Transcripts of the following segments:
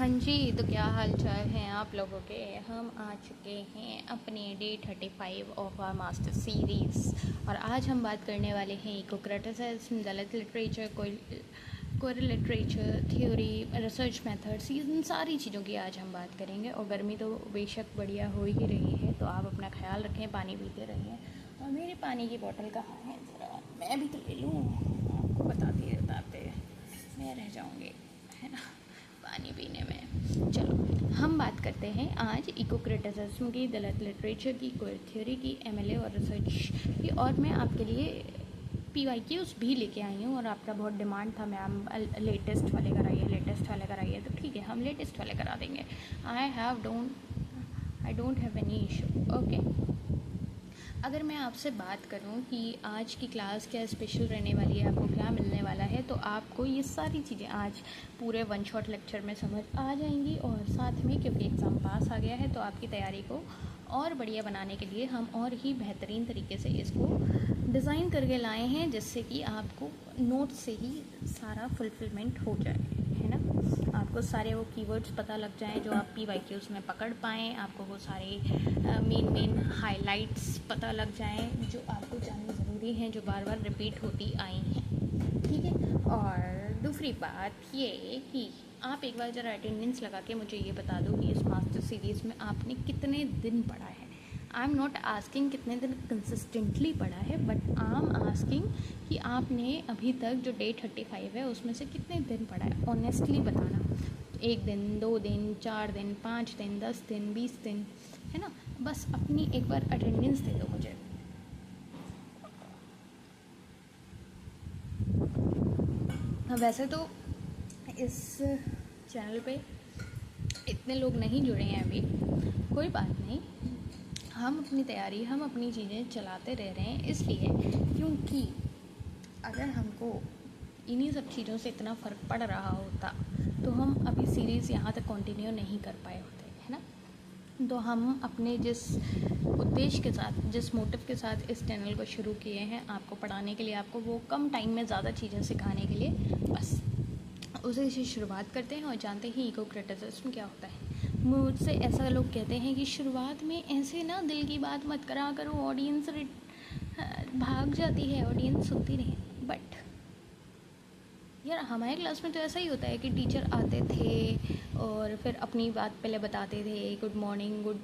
हाँ जी, तो क्या हाल चाल हैं आप लोगों के। हम आ चुके हैं अपने day 35 of our master series और आज हम बात करने वाले हैं ecocriticism, Dalit literature, core literature, theory, research methods, इन सारी चीज़ों की आज हम बात करेंगे। और गर्मी तो बेशक बढ़िया हो ही रही है, तो आप अपना ख्याल रखें, पानी पीते रहिए। और मेरी पानी की बोतल कहाँ है, ज़रा मैं भी तो ले लूँ, आपको बताते बताते मैं रह जाऊँगी, है ना, पानी पीने में। चलो हम बात करते हैं आज इको क्रिटिसिज्म की, दलित लिटरेचर की, क्वेयर थ्योरी की, एमएलए और रिसर्च की। और मैं आपके लिए पीवाईक्यूज भी लेके आई हूँ और आपका बहुत डिमांड था मैम लेटेस्ट वाले कराइए, लेटेस्ट वाले कराइए, तो ठीक है हम लेटेस्ट वाले करा देंगे। I don't have any issue. Okay, अगर मैं आपसे बात करूं कि आज की क्लास क्या स्पेशल रहने वाली है, आपको क्या मिलने वाला है, तो आपको ये सारी चीज़ें आज पूरे वन शॉट लेक्चर में समझ आ जाएंगी। और साथ में क्योंकि एग्ज़ाम पास आ गया है, तो आपकी तैयारी को और बढ़िया बनाने के लिए हम और ही बेहतरीन तरीके से इसको डिज़ाइन करके लाए हैं, जिससे कि आपको नोट से ही सारा फुलफिलमेंट हो जाए, है ना। आपको सारे वो कीवर्ड्स पता लग जाएं जो आप पीवाईक्यूज में पकड़ पाएँ, आपको वो सारे मेन हाइलाइट्स पता लग जाएं जो आपको जानना ज़रूरी हैं, जो बार बार रिपीट होती आई हैं, ठीक है। और दूसरी बात ये कि आप एक बार ज़रा अटेंडेंस लगा के मुझे ये बता दो कि इस मास्टर सीरीज़ में आपने कितने दिन पढ़ा है। आई एम नॉट आस्किंग कितने दिन कंसिस्टेंटली पढ़ा है, बट आई एम आस्किंग कि आपने अभी तक जो डे 35 है उसमें से कितने दिन पढ़ा है, ऑनेस्टली बताना। 1 दिन, 2 दिन, 4 दिन, 5 दिन, 10 दिन, 20 दिन, है ना। बस अपनी एक बार अटेंडेंस दे दो मुझे। वैसे तो इस चैनल पे इतने लोग नहीं जुड़े हैं अभी, कोई बात नहीं, हम अपनी तैयारी, हम अपनी चीज़ें चलाते रह रहे हैं, इसलिए क्योंकि अगर हमको इन्हीं सब चीज़ों से इतना फ़र्क पड़ रहा होता तो हम अभी सीरीज़ यहाँ तक कंटिन्यू नहीं कर पाए होते, है ना। तो हम अपने जिस उद्देश्य के साथ, जिस मोटिव के साथ इस चैनल को शुरू किए हैं, आपको पढ़ाने के लिए, आपको वो कम टाइम में ज़्यादा चीज़ें सिखाने के लिए, बस उसे से शुरुआत करते हैं और जानते ही इको क्रिटिसिज्म क्या होता है। मुझसे ऐसा लोग कहते हैं कि शुरुआत में ऐसे ना दिल की बात मत करा करो, ऑडियंस भाग जाती है, ऑडियंस सुनती नहीं। बट यार हमारे क्लास में तो ऐसा ही होता है कि टीचर आते थे और फिर अपनी बात पहले बताते थे, गुड मॉर्निंग, गुड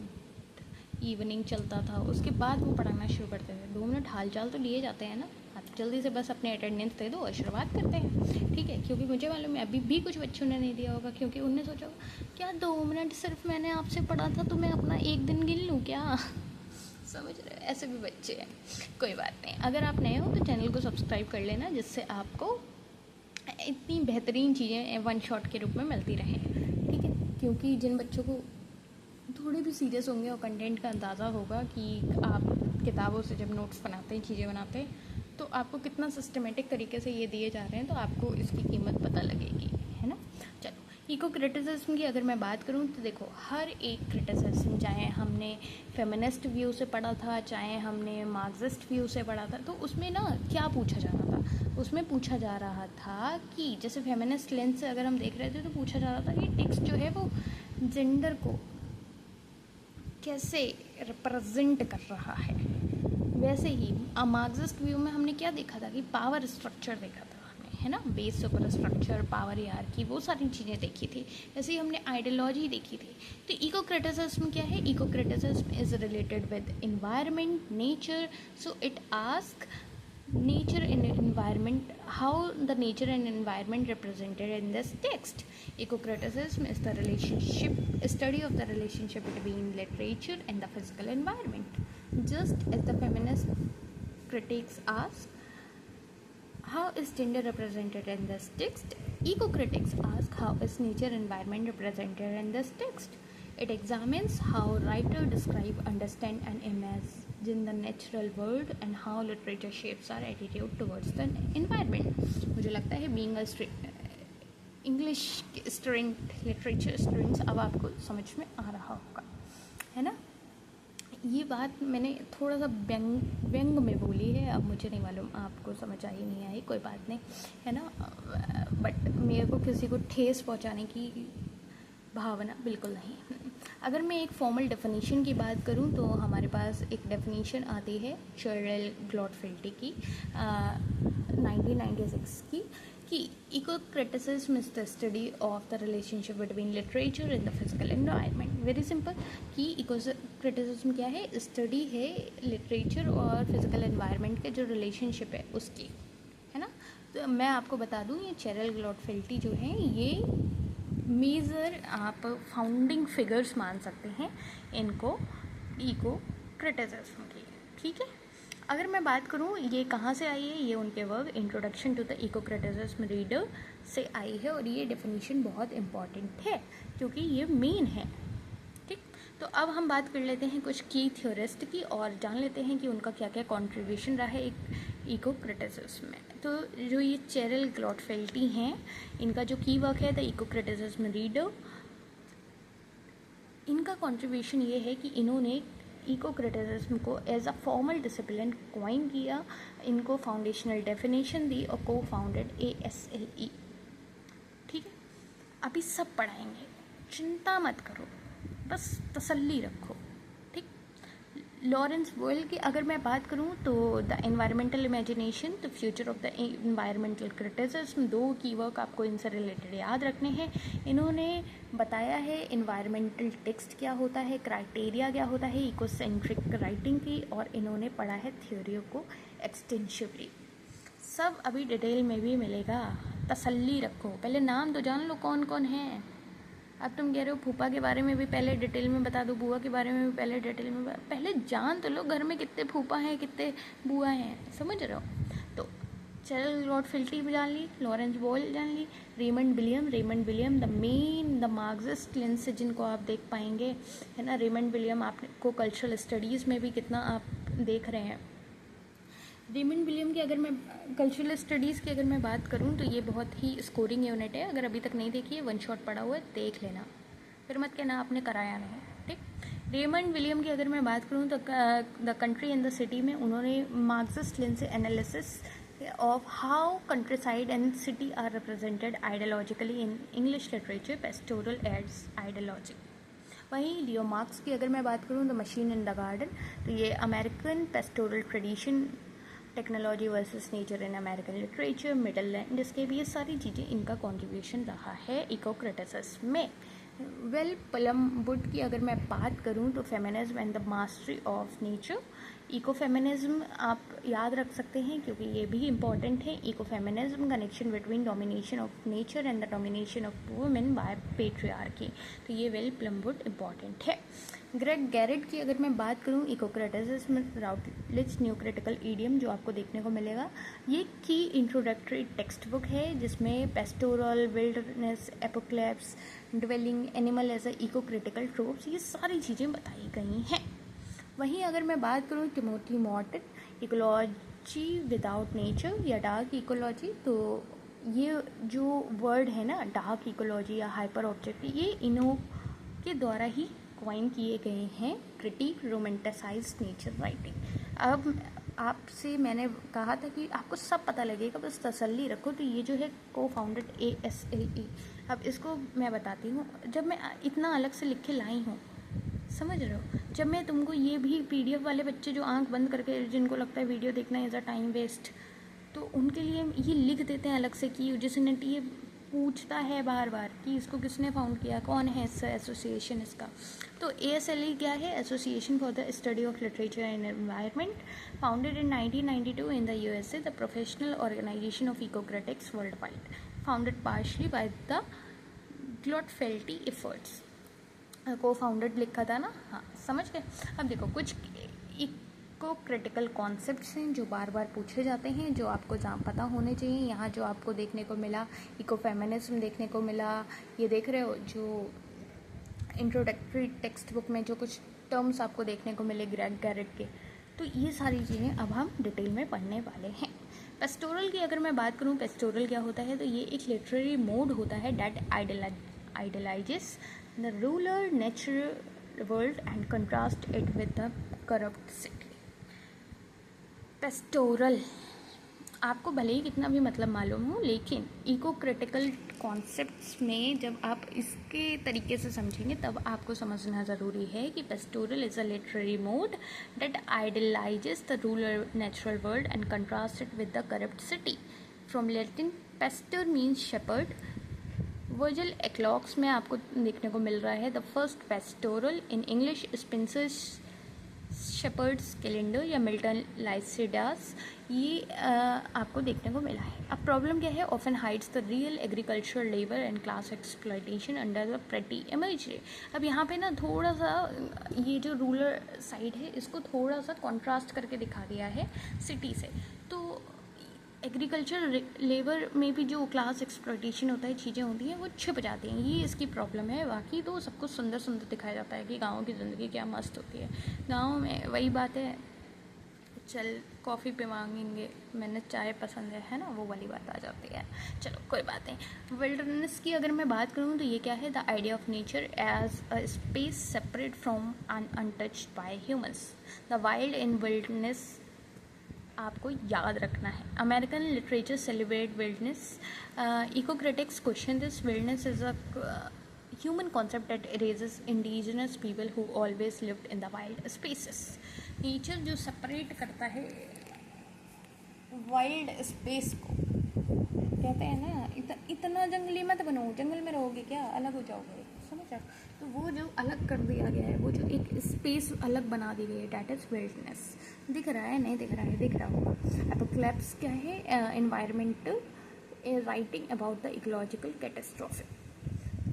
इवनिंग चलता था, उसके बाद वो पढ़ाना शुरू करते थे। 2 मिनट हाल चाल तो लिए जाते हैं ना, आप जल्दी से बस अपने अटेंडेंस दे दो और शुरुआत करते हैं, ठीक है। क्योंकि मुझे मालूम है अभी भी कुछ बच्चों ने नहीं दिया होगा, क्योंकि उनने सोचा होगा क्या 2 मिनट सिर्फ मैंने आपसे पढ़ा था तो मैं अपना 1 दिन गिन लूँ क्या। समझ रहे हो, ऐसे भी बच्चे हैं। कोई बात नहीं, अगर आप नए हो तो चैनल को सब्सक्राइब कर लेना, जिससे आपको इतनी बेहतरीन चीज़ें वन शॉट के रूप में मिलती रहें, ठीक है। क्योंकि जिन बच्चों को थोड़े भी सीरियस होंगे और कंटेंट का अंदाज़ा होगा कि आप किताबों से जब नोट्स बनाते हैं, चीज़ें बनाते हैं, तो आपको कितना सिस्टमेटिक तरीके से ये दिए जा रहे हैं, तो आपको इसकी कीमत पता लगेगी, है ना। चलो, इको क्रिटिसिज्म की अगर मैं बात करूँ तो देखो, हर एक क्रिटिसिज्म, चाहे हमने फेमिनिस्ट व्यू से पढ़ा था, चाहे हमने मार्क्सिस्ट व्यू से पढ़ा था, तो उसमें ना क्या पूछा जा रहा था, उसमें पूछा जा रहा था कि जैसे फेमिनिस्ट लेंस से अगर हम देख रहे थे तो पूछा जा रहा था कि टेक्स्ट जो है वो जेंडर को कैसे रिप्रेजेंट कर रहा है। वैसे ही मार्क्सिस्ट व्यू में हमने क्या देखा था कि पावर स्ट्रक्चर देखा था हमने, है ना, base super structure, power hierarchy, वो सारी चीज़ें देखी थी। वैसे ही हमने आइडियोलॉजी देखी थी। तो इको क्रिटिसिज्म क्या है, eco criticism is related with environment, nature, so it ask nature and environment, how the nature and environment represented in this text. Eco-criticism is the study of the relationship between literature and the physical environment. Just as the feminist critics ask, how is gender represented in this text? Eco-critics ask, how is nature environment represented in this text? It examines how writers describe, understand and imagine the natural world and how literature shapes our attitude towards the environment. मुझे लगता है being a English student, literature students, अब आपको समझ में आ रहा होगा, है ना। ये बात मैंने थोड़ा सा व्यंग में बोली है, अब मुझे नहीं मालूम आपको समझ आई नहीं आई, कोई बात नहीं, है ना। बट मेरे को किसी को ठेस पहुंचाने की भावना बिल्कुल नहीं। अगर मैं एक फॉर्मल डेफिनेशन की बात करूं तो हमारे पास एक डेफिनेशन आती है चेरल ग्लॉटफिल्टी की 1996 की, कि eco criticism is the study of the relationship between literature and the physical environment. Very simple, कि इको क्रिटिसिज्म क्या है, स्टडी है लिटरेचर और फिजिकल एनवायरनमेंट के जो रिलेशनशिप है उसकी, है ना। तो मैं आपको बता दूं ये चेरल ग्लॉटफिल्टी जो है ये मेजर आप फाउंडिंग फिगर्स मान सकते हैं इनको इको क्रिटिसिज्म की, ठीक है। अगर मैं बात करूं ये कहाँ से आई है, ये उनके work introduction to the eco criticism reader से आई है, और ये डेफिनेशन बहुत इंपॉर्टेंट है क्योंकि ये मेन है, ठीक। तो अब हम बात कर लेते हैं कुछ की थ्योरिस्ट की और जान लेते हैं कि उनका क्या क्या कॉन्ट्रीब्यूशन रहा है एक इको क्रिटिसिज्म में। तो जो ये चेरल ग्लॉटफिल्टी हैं, इनका जो की वर्क है द इको क्रिटिसिज्म रीडर, इनका कंट्रीब्यूशन ये है कि इन्होंने इको क्रिटिसिज्म को as a formal discipline coin किया, इनको फाउंडेशनल डेफिनेशन दी और को फाउंडेड ASLE, ठीक है। अभी सब पढ़ाएंगे, चिंता मत करो, बस तसल्ली रखो, ठीक। लॉरेंस बोयल की अगर मैं बात करूं तो the environmental imagination, the future of the environmental criticism, 2 keyword आपको इनसे रिलेटेड याद रखने हैं। इन्होंने बताया है एनवायरमेंटल टेक्स्ट क्या होता है, क्राइटेरिया क्या होता है इकोसेंट्रिक राइटिंग की, और इन्होंने पढ़ा है थ्योरी को एक्सटेंसिवली। सब अभी डिटेल में भी मिलेगा, तसल्ली रखो, पहले नाम तो जान लो कौन कौन है। अब तुम कह रहे हो फूफा के बारे में भी पहले डिटेल में बता दो, बुआ के बारे में भी पहले डिटेल में पहले जान तो लो घर में कितने फूफा हैं कितने बुआ हैं, समझ रहे हो। तो चेरल ग्लॉटफिल्टी भी जान ली, Lawrence Buell John Lee, Raymond William the main the Marxist lens जिनको आप देख पाएंगे, है ना। रेमंड विलियम आपको कल्चरल स्टडीज़ में भी कितना आप देख रहे हैं। रेमंड विलियम की अगर मैं कल्चरल स्टडीज़ की अगर मैं बात करूं तो ये बहुत ही स्कोरिंग यूनिट है, अगर अभी तक नहीं देखी है 1 शॉट पड़ा हुआ है, देख लेना, फिर मत कहना आपने कराया नहीं, ठीक। रेमंड विलियम की अगर मैं बात करूं तो the country and the city में उन्होंने Marxist lens analysis of how countryside and city are represented ideologically in English literature, pastoral aids ideology. वहीं लियो मार्क्स की अगर मैं बात करूं the machine in the garden, तो ये American pastoral tradition, technology versus nature in American literature, middle land, इसके भी ये सारी चीज़ें इनका कंट्रीब्यूशन रहा है इको क्रिटिसिज्म में। वेल प्लमवुड की अगर मैं बात करूं तो feminism and the mastery of nature, eco feminism आप याद रख सकते हैं क्योंकि ये भी इम्पॉर्टेंट है। Ecofeminism connection between domination of nature and the domination of women by patriarchy, तो ये वेल प्लमवुड इम्पॉर्टेंट है। ग्रेग गैरेट की अगर मैं बात करूं ecocriticism Routledge new critical idiom जो आपको देखने को मिलेगा, ये की इंट्रोडक्टरी टेक्स्ट बुक है जिसमें pastoral, wilderness, apocalypse, dwelling, animal as a eco critical tropes, ये सारी चीज़ें बताई गई हैं। वहीं अगर मैं बात करूं Timothy Morton ecology without nature या डार्क इकोलॉजी, तो ये जो वर्ड है ना डार्क इकोलॉजी या हाइपर ऑब्जेक्ट, ये इन्हों के द्वारा ही क्वाइन किए गए हैं, क्रिटिक रोमेंटिसाइज्ड नेचर राइटिंग। अब आपसे मैंने कहा था कि आपको सब पता लगेगा, बस तसल्ली रखो। तो ये जो है को फाउंडेड ASLE, अब इसको मैं बताती हूँ। जब मैं इतना अलग से लिख के लाई हूँ, समझ रहे हो, जब मैं तुमको ये भी PDF वाले बच्चे जो आंख बंद करके जिनको लगता है वीडियो देखना इज़ अ टाइम वेस्ट, तो उनके लिए ये लिख देते हैं अलग से कि जिसने ये पूछता है बार बार कि इसको किसने फाउंड किया, कौन है इसका एसोसिएशन इसका। तो ASLE क्या है, association for the study of literature and environment, founded in 1992 in the USA, the professional organisation of ecocritics worldwide, founded partially by the Glotfelty efforts, को फाउंडेड लिखा था ना, हाँ समझ गए। अब देखो कुछ इको क्रिटिकल कॉन्सेप्ट्स हैं जो बार बार पूछे जाते हैं, जो आपको जहाँ पता होने चाहिए। यहाँ जो आपको देखने को मिला इको फेमिनिज्म देखने को मिला, ये देख रहे हो जो इंट्रोडक्टरी टेक्स्ट बुक में जो कुछ टर्म्स आपको देखने को मिले ग्रेग गैरेट के, तो ये सारी चीज़ें अब हम डिटेल में पढ़ने वाले हैं। पेस्टोरल की अगर मैं बात करूँ, पेस्टोरल क्या होता है, तो ये एक लिटरेरी मोड होता है that idealises the rural natural world and contrast it with the corrupt city. Pastoral आपको भले ही कितना भी मतलब मालूम हो, लेकिन इको क्रिटिकल कॉन्सेप्ट्स में जब आप इसके तरीके से समझेंगे तब आपको समझना ज़रूरी है कि pastoral is a literary mode that idealises the rural natural world and contrast it with the corrupt city. From Latin pastor means shepherd. Virgil Eclogues में आपको देखने को मिल रहा है the first pastoral. In English Spenser Shepherd's Calendar या Milton Lycidas ये आपको देखने को मिला है. अब प्रॉब्लम क्या है? Often hides the real agricultural labour and class exploitation under the pretty imagery. अब यहाँ पे ना थोड़ा सा ये जो रूरल साइड है इसको थोड़ा सा कॉन्ट्रास्ट करके दिखा दिया है सिटी से. तो एग्रीकल्चर लेबर में भी जो क्लास एक्सप्लॉयटेशन होता है, चीज़ें होती हैं, वो छिप जाती हैं. ये इसकी प्रॉब्लम है. बाकी तो सब कुछ सुंदर सुंदर दिखाया जाता है कि गाँव की ज़िंदगी क्या मस्त होती है. गाँव में वही बात है, चल कॉफ़ी पे मांगेंगे, मैंने चाय पसंद है ना, वो वाली बात आ जाती है. चलो कोई बात नहीं. विल्डरनेस की अगर मैं बात करूँ तो ये क्या है? The idea of nature as a space separate from and untouched by humans. The wild in wilderness आपको याद रखना है. American literature celebrate wilderness. Eco critics question this. Wilderness is a human concept that erases indigenous people who always lived in the wild spaces. Nature जो separate करता है wild space को, कहते हैं ना इतना जंगली मत बनो, जंगल में रहोगे क्या, अलग हो जाओगे, समझ आप. तो वो जो अलग कर दिया गया है, वो जो एक स्पेस अलग बना दी गई है, डैट इज़ विल्डनेस. दिख रहा है? नहीं दिख रहा है? दिख रहा होगा. एपोकैलिप्स क्या है? Environmental writing about the ecological catastrophe.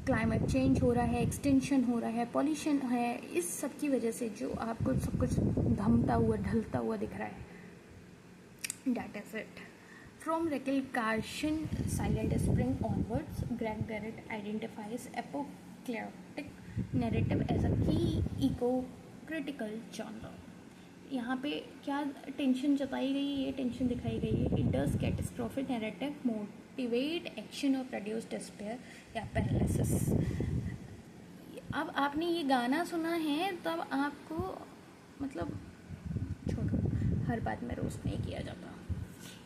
Climate change हो रहा है, एक्सटेंशन हो रहा है, पॉल्यूशन है, इस सब की वजह से जो आपको सब कुछ धमता हुआ ढलता हुआ दिख रहा है, that is it. From Rachel Carson Silent Spring onwards, Greg Garrard identifies apocalyptic narrative as a key eco critical genre. यहाँ पे क्या टेंशन जताई गई है, ये टेंशन दिखाई गई है कि does catastrophic narrative motivate action और प्रोड्यूस डिस्पेयर या पैरालिसिस. अब आपने ये गाना सुना है तब आपको मतलब छोड़ो, हर बात में रोस्ट नहीं किया जाता.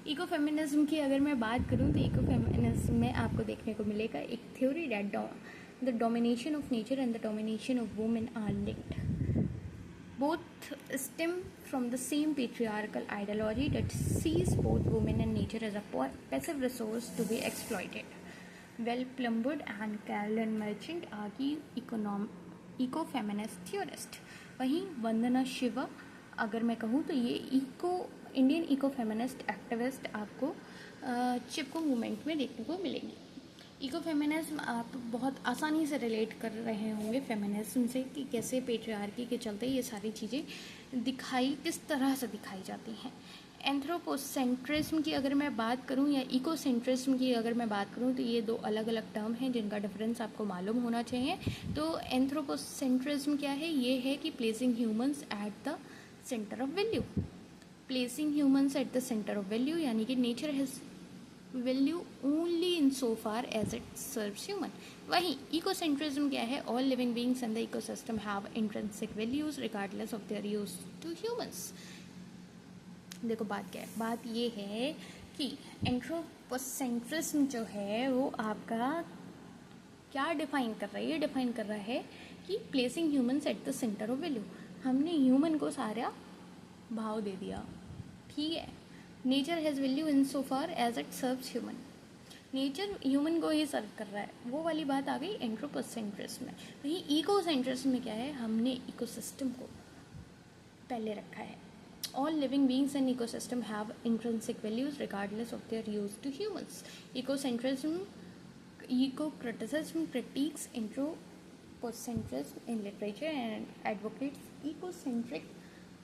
इको फेमिनिज्म की अगर मैं बात करूँ तो इको फेमिनिज्म में आपको देखने को मिलेगा एक theory that the domination of nature and the domination of women are linked. Both stem from the same patriarchal ideology that sees both women and nature as a passive resource to be exploited. Well Plumwood and Carolyn Merchant are the eco-feminist theorist. वहीं वंदना शिवा अगर मैं कहूँ तो ये Indian eco feminist activist आपको चिपको movement में देखने को मिलेंगी. इको फेमिनिज्म आप बहुत आसानी से रिलेट कर रहे होंगे फेमिनिज्म से कि कैसे पेट्रियार्की के चलते ये सारी चीज़ें किस तरह से दिखाई जाती हैं. एंथ्रोपोसेंट्रिज्म की अगर मैं बात करूं या इकोसेंट्रिज्म की अगर मैं बात करूं तो ये दो अलग अलग टर्म हैं जिनका डिफरेंस आपको मालूम होना चाहिए. तो एंथ्रोपोसेंट्रिज्म क्या है? ये है कि placing humans at the centre of value. Placing humans at the centre of value यानी कि nature has value only in so far as it serves human. वहीं इकोसेंट्रिज्म क्या है? All living beings in the ecosystem have intrinsic values regardless of their use to humans. देखो बात क्या है? बात ये है कि एंथ्रोपोसेंट्रिज्म जो है वो आपका क्या डिफाइन कर रहा है? ये डिफाइन कर रहा है कि placing humans at the centre of value. हमने ह्यूमन को सारा भाव दे दिया, ठीक है. Nature has value in so far as it serves human. Nature human को ही सर्व कर रहा है, वो वाली बात आ गई एंथ्रोपोसेंट्रिज्म में. वहीं इकोसेंट्रिज्म में क्या है? हमने इकोसिस्टम को पहले रखा है. All living beings in ecosystem have intrinsic values regardless of their use to humans. Ecocentrism eco criticism critiques anthropocentrism in literature and advocates ecocentric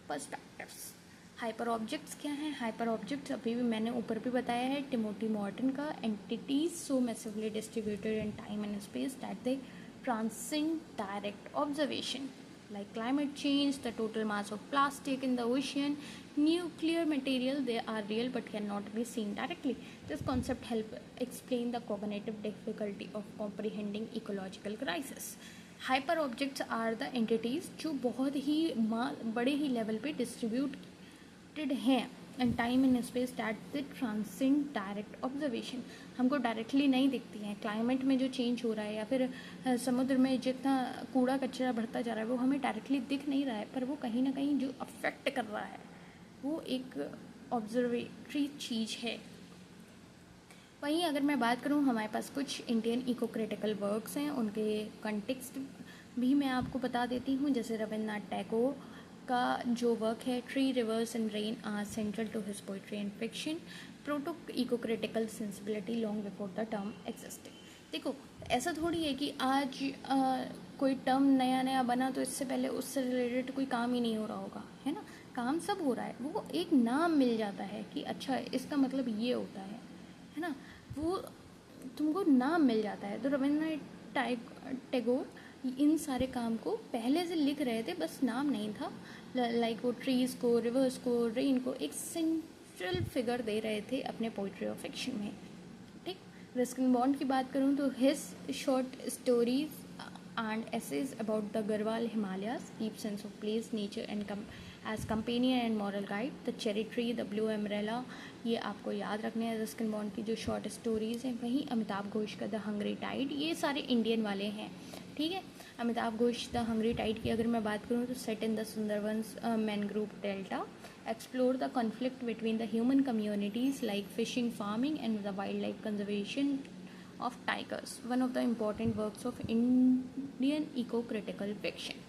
perspectives. Hyper objects क्या हैं? हाइपर ऑब्जेक्ट्स अभी भी मैंने ऊपर भी बताया है टिमोथी मॉर्टन का. Entities so massively distributed in time and space that they transcend direct observation, like climate change, the total mass of plastic in the ocean, nuclear material. They are real but cannot be seen directly. This concept help explain the cognitive difficulty of comprehending ecological crisis. Hyperobjects are the entities जो बहुत ही बड़े ही level पे distributed हैं and time and space that transcend direct observation. हमको directly नहीं दिखती हैं। क्लाइमेट में जो चेंज हो रहा है या फिर समुद्र में जितना कूड़ा कचरा बढ़ता जा रहा है वो हमें डायरेक्टली दिख नहीं रहा है, पर वो कहीं ना कहीं जो अफेक्ट कर रहा है वो एक ऑब्जर्वेटरी चीज़ है। वहीं अगर मैं बात करूं, हमारे पास कुछ इंडियन इको क्रिटिकल वर्क्स हैं, उनके कंटेक्स्ट भी मैं आपको बता देती हूं। जैसे रविन्द्रनाथ टैगोर का जो वर्क है tree rivers and rain are central to his poetry and fiction proto eco critical sensibility long before the term existed. देखो, ऐसा थोड़ी है कि आज कोई टर्म नया नया बना तो इससे पहले उससे रिलेटेड कोई काम ही नहीं हो रहा होगा, है ना। काम सब हो रहा है, वो एक नाम मिल जाता है कि अच्छा इसका मतलब ये होता है ना। वो तुमको नाम मिल जाता है। तो रविन्द्रनाथ टैगोर इन सारे काम को पहले से लिख रहे थे, बस नाम नहीं था। लाइक वो ट्रीज़ को, रिवर्स को, रेन को एक सेंट्रल फिगर दे रहे थे अपने पोइट्री और फिक्शन में। ठीक, रस्किन बॉन्ड की बात करूँ तो his short stories and essays about the Garhwal Himalayas, deep sense of place, nature and as companion and moral guide. The cherry tree, the blue umbrella, ये आपको याद रखने हैं। रस्किन बॉन्ड की जो शॉर्ट स्टोरीज़ हैं। वहीं अमिताभ घोष का द हंग्री टाइड, ये सारे इंडियन वाले हैं। ठीक है, Amitabh Ghosh the hungry tide की अगर मैं बात करूँ तो set in the Sundarbans mangrove delta, explore the conflict between the human communities like fishing, farming and the wildlife conservation of tigers, one of the important works of Indian eco-critical fiction।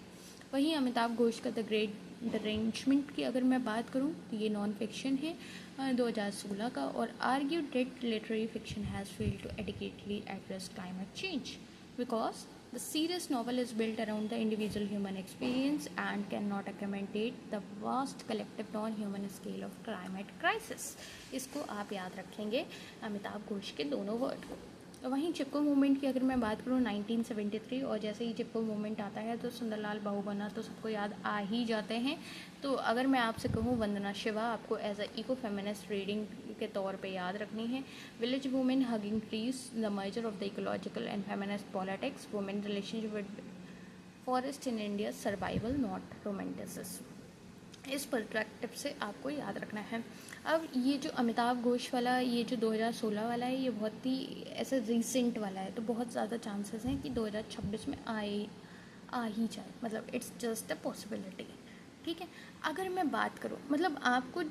वहीं अमिताभ घोष का the great derangement की अगर मैं बात करूं तो ये non fiction है 2016 का, और argue that literary fiction has failed to adequately address climate change because the serious novel is built around the individual human experience and can not accommodate the vast collective non human scale of climate crisis. इसको आप याद रखेंगे अमिताभ घोष के दोनों word को। वहीं चिपको movement की अगर मैं बात करूँ 1973, और जैसे ही चिपको मूवमेंट आता है तो सुंदरलाल बहुगुणा तो सबको याद आ ही जाते हैं। तो अगर मैं आपसे कहूँ वंदना शिवा आपको as a eco feminist reading के तौर पे याद रखनी है। Village women hugging trees, the merger of the ecological and feminist politics, women relationship with forest in India, survival not romanticism. इस पर्सपेक्टिव से आपको याद रखना है। अब ये जो अमिताभ घोष वाला, ये जो 2016 वाला है, ये बहुत ही ऐसा रिसेंट वाला है, तो बहुत ज़्यादा चांसेस हैं कि 2026 में आ ही जाए, मतलब इट्स जस्ट अ पॉसिबिलिटी। ठीक है, अगर मैं बात करूँ, मतलब आपको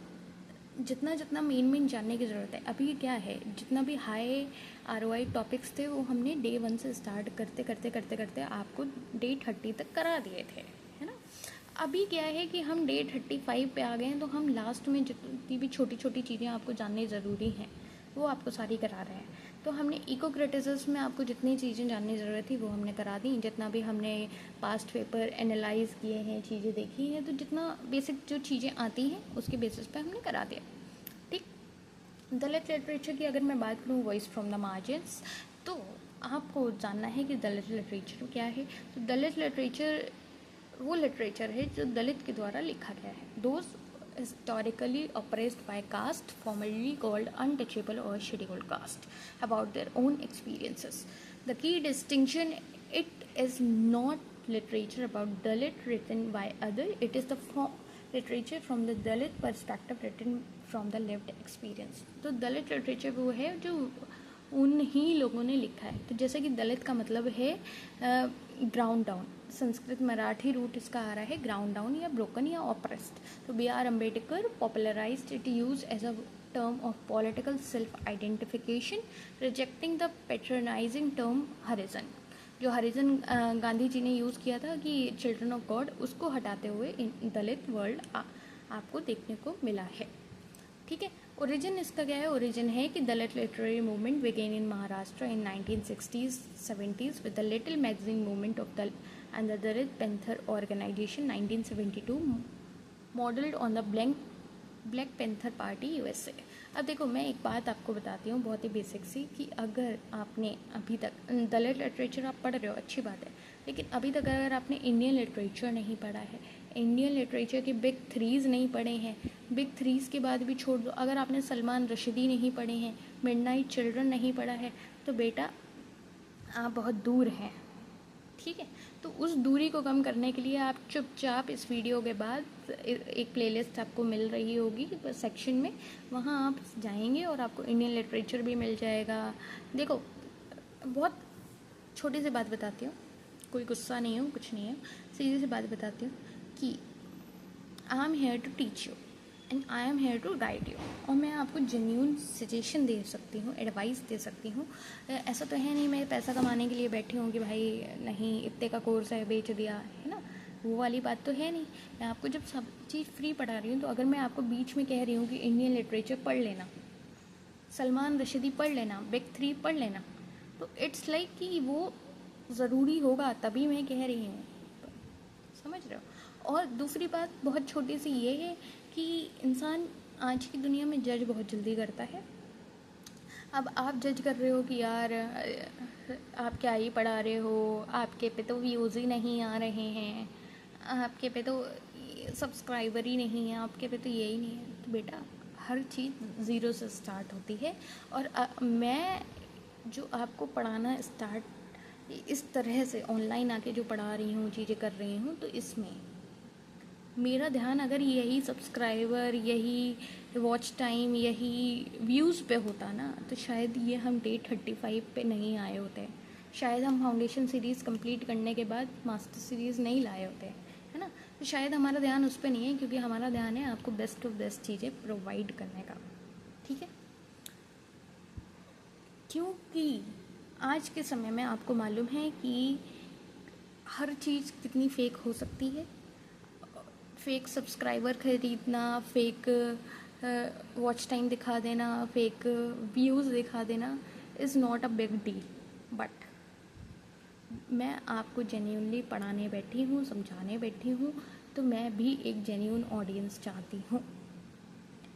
जितना मेन जानने की ज़रूरत है। अभी क्या है, जितना भी हाई ROI टॉपिक्स थे वो हमने डे 1 से स्टार्ट करते आपको डे 30 तक करा दिए थे, है ना। अभी क्या है कि हम डे 35 पे आ गए हैं, तो हम लास्ट में जितनी भी छोटी छोटी चीज़ें आपको जाननी ज़रूरी हैं वो आपको सारी करा रहे हैं। तो हमने इको क्रिटिसिज्म में आपको जितनी चीज़ें जाननी ज़रूरत थी वो हमने करा दी। जितना भी हमने पास्ट पेपर एनालाइज किए हैं, चीज़ें देखी हैं, तो जितना बेसिक जो चीज़ें आती हैं उसके बेसिस पे हमने करा दिया। ठीक, दलित लिटरेचर की अगर मैं बात करूँ, वॉइस फ्रॉम द मार्जिन्स, तो आपको जानना है कि दलित लिटरेचर क्या है। तो दलित लिटरेचर वो लिटरेचर है जो दलित के द्वारा लिखा गया है। Those historically oppressed by caste, formerly called untouchable or scheduled caste, about their own experiences. The key distinction, it is not literature about Dalit written by other, it is the literature from the Dalit perspective written from the lived experience। तो Dalit literature वो है जो उन ही लोगों ने लिखा है। तो जैसे कि दलित का मतलब है ground down, Sanskrit Marathi root इसका आ रहा है ग्राउंड डाउन या ब्रोकन या ऑप्रेस्ड। तो BR Ambedkar popularised it use as a term of political self identification, rejecting the patronising term Harijan. जो हरिजन गांधी जी ने यूज़ किया था कि चिल्ड्रन ऑफ गॉड, उसको हटाते हुए दलित वर्ल्ड आपको देखने को मिला है। ठीक है, ओरिजिन इसका क्या है? ओरिजिन है कि Dalit literary movement began in Maharashtra in 1960s 70s with the little magazine movement of the and the Dalit Panther organisation 1972 modelled on the Black Panther Party USA। अब देखो, मैं एक बात आपको बताती हूँ बहुत ही बेसिक सी, कि अगर आपने अभी तक दलित लिटरेचर आप पढ़ रहे हो, अच्छी बात है, लेकिन अभी तक अगर आपने इंडियन लिटरेचर नहीं पढ़ा है, इंडियन लिटरेचर के बिग 3s नहीं पढ़े हैं, बिग 3s के बाद भी छोड़ दो, अगर आपने सलमान रश्दी नहीं पढ़े हैं, मिडनाइट चिल्ड्रन नहीं पढ़ा है, तो बेटा आप बहुत दूर हैं। ठीक है। तो उस दूरी को कम करने के लिए आप चुपचाप इस वीडियो के बाद एक प्लेलिस्ट आपको मिल रही होगी सेक्शन में, वहाँ आप जाएंगे और आपको इंडियन लिटरेचर भी मिल जाएगा। देखो, बहुत छोटी सी बात बताती हूँ, कोई गुस्सा नहीं हो, कुछ नहीं है, सीधी सी बात बताती हूँ कि I am here to teach you and I am here to guide you, और मैं आपको जेन्यून सजेशन दे सकती हूँ, एडवाइस दे सकती हूँ। ऐसा तो है नहीं मैं पैसा कमाने के लिए बैठी हूँ कि भाई नहीं इतने का कोर्स है बेच दिया, है ना, वो वाली बात तो है नहीं। मैं आपको जब सब चीज़ फ्री पढ़ा रही हूँ, तो अगर मैं आपको बीच में कह रही हूँ कि इंडियन लिटरेचर पढ़ लेना, सलमान रशीदी पढ़ लेना, बिग 3 पढ़ लेना, तो इट्स लाइक कि वो ज़रूरी होगा तभी मैं कह रही हूँ, समझ रहे हो। और दूसरी बात बहुत छोटी सी ये है कि इंसान आज की दुनिया में जज बहुत जल्दी करता है। अब आप जज कर रहे हो कि यार आप क्या ही पढ़ा रहे हो, आपके पे तो व्यूज़ ही नहीं आ रहे हैं, आपके पे तो सब्सक्राइबर ही नहीं है, आपके पे तो यही नहीं है। तो बेटा, हर चीज़ ज़ीरो से स्टार्ट होती है। और मैं जो आपको पढ़ाना स्टार्ट इस तरह से ऑनलाइन आके जो पढ़ा रही हूँ, चीज़ें कर रही हूँ, तो इसमें मेरा ध्यान अगर यही सब्सक्राइबर, यही वॉच टाइम, यही व्यूज़ पे होता ना, तो शायद ये हम डे 35 पे नहीं आए होते, शायद हम फाउंडेशन सीरीज़ कंप्लीट करने के बाद मास्टर सीरीज़ नहीं लाए होते, है ना। तो शायद हमारा ध्यान उस पर नहीं है, क्योंकि हमारा ध्यान है आपको बेस्ट ऑफ बेस्ट चीज़ें प्रोवाइड करने का, ठीक है। क्योंकि आज के समय में आपको मालूम है कि हर चीज़ कितनी फेक हो सकती है। फेक सब्सक्राइबर खरीदना, फेक वॉच टाइम दिखा देना, फेक व्यूज़ दिखा देना is not a big deal. But मैं आपको जेन्यूनली पढ़ाने बैठी हूँ, समझाने बैठी हूँ, तो मैं भी एक जेन्यून ऑडियंस चाहती हूँ।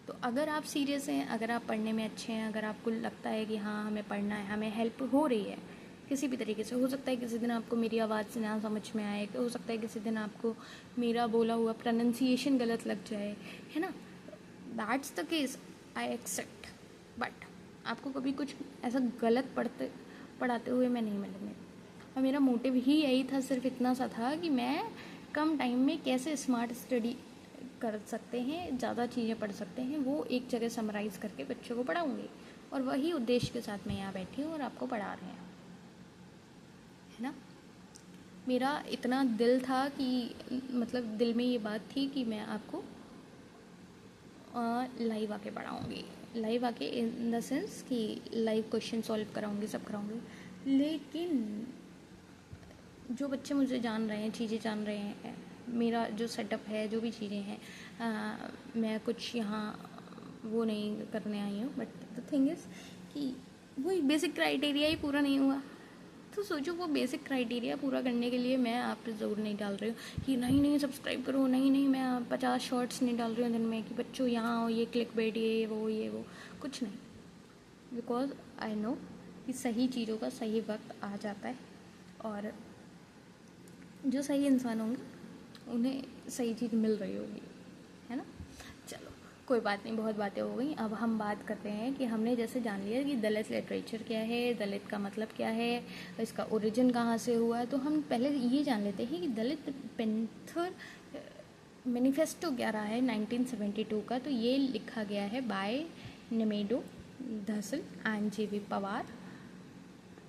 तो अगर आप सीरियस हैं, अगर आप पढ़ने में अच्छे हैं, अगर आपको लगता है कि हाँ हमें पढ़ना है, हमें हेल्प हो रही है किसी भी तरीके से, हो सकता है किसी दिन आपको मेरी आवाज़ से ना समझ में आए, हो सकता है किसी दिन आपको मेरा बोला हुआ प्रोनाउंसिएशन गलत लग जाए, है ना, that's the case, I accept. But आपको कभी कुछ ऐसा गलत पढ़ाते हुए मैं नहीं मिलूँगी। और मेरा मोटिव ही यही था, सिर्फ इतना सा था कि मैं कम टाइम में कैसे स्मार्ट स्टडी कर सकते हैं, ज़्यादा चीज़ें पढ़ सकते हैं, वो एक जगह समराइज़ करके बच्चों को पढ़ाऊँगी। और वही उद्देश्य के साथ मैं यहाँ बैठी हूँ और आपको पढ़ा रहे हैं, है ना। मेरा इतना दिल था कि मतलब दिल में ये बात थी कि मैं आपको लाइव आके पढ़ाऊँगी, लाइव आके इन द सेंस कि लाइव क्वेश्चन सॉल्व कराऊँगी, सब कराऊँगी। लेकिन जो बच्चे मुझे जान रहे हैं, चीज़ें जान रहे हैं, मेरा जो सेटअप है, जो भी चीज़ें हैं, मैं कुछ यहाँ वो नहीं करने आई हूँ। बट द थिंग इज़ कि वही बेसिक क्राइटेरिया ही पूरा नहीं हुआ। तो सोचो, वो बेसिक क्राइटेरिया पूरा करने के लिए मैं आप पे जोर नहीं डाल रही हूँ कि नहीं नहीं सब्सक्राइब करो, नहीं नहीं मैं 50 शॉर्ट्स नहीं डाल रही हूँ दिन में कि बच्चों यहाँ आओ, ये क्लिक बैठ, ये वो कुछ नहीं। बिकॉज आई नो कि सही चीज़ों का सही वक्त आ जाता है, और जो सही इंसान होंगे उन्हें सही चीज़ मिल रही होगी, है ना। चलो कोई बात नहीं, बहुत बातें हो गई। अब हम बात करते हैं कि हमने जैसे जान लिया कि दलित लिटरेचर क्या है, दलित का मतलब क्या है, इसका ओरिजिन कहाँ से हुआ, तो हम पहले ये जान लेते हैं कि दलित पैंथर मैनिफेस्टो क्या रहा है 1972 का। तो ये लिखा गया है बाय नेमेडो धसल and JV Pawar.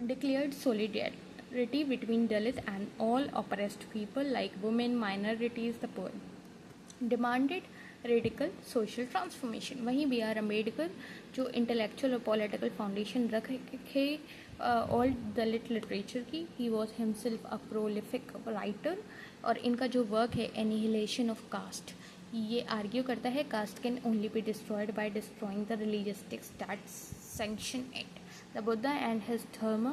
Declared solidarity between Dalit and all oppressed people like women, minorities, the poor. Demanded radical social transformation. वहीं B.R. अम्बेडकर जो इंटेलेक्चुअल और पॉलिटिकल फाउंडेशन रखे ऑल दलित लिटरेचर की, he was himself a prolific writer, और इनका जो work है annihilation of caste, ये आर्ग्यू करता है caste can only be destroyed by destroying the religious text that sanction it, the Buddha and his dharma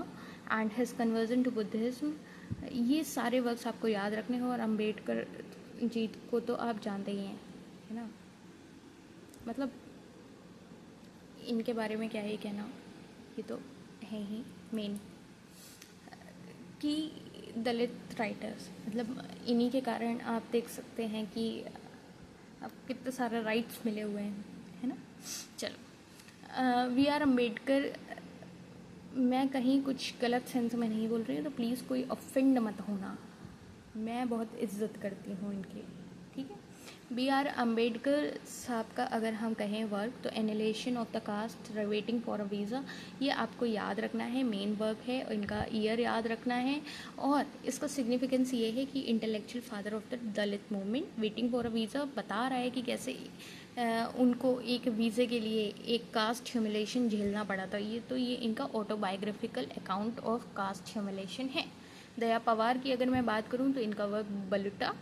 and his conversion to Buddhism. ये सारे works आपको याद रखने हो, और अम्बेडकर जी को तो आप जानते ही हैं, है ना। मतलब इनके बारे में क्या ही कहना, ये तो है ही मेन कि दलित राइटर्स, मतलब इन्हीं के कारण आप देख सकते हैं कि अब कितने सारे राइट्स मिले हुए हैं, है ना। चलो, B.R. अम्बेडकर मैं कहीं कुछ गलत सेंस में नहीं बोल रही हूँ, तो प्लीज़ कोई ऑफेंड मत होना, मैं बहुत इज्जत करती हूँ इनकी, ठीक है। बी आर अम्बेडकर साहब का अगर हम कहें वर्क, तो annihilation of the caste waiting for a visa, ये आपको याद रखना है, मेन वर्क है, और इनका ईयर याद रखना है। और इसका सिग्निफिकेंस ये है कि intellectual father of the Dalit movement, waiting for a visa बता रहा है कि कैसे उनको एक वीज़े के लिए एक कास्ट ह्यूमिलेशन झेलना पड़ा था। ये इनका autobiographical account of caste humiliation है। दया पवार की अगर मैं बात करूं, तो इनका वर्क बलुटा,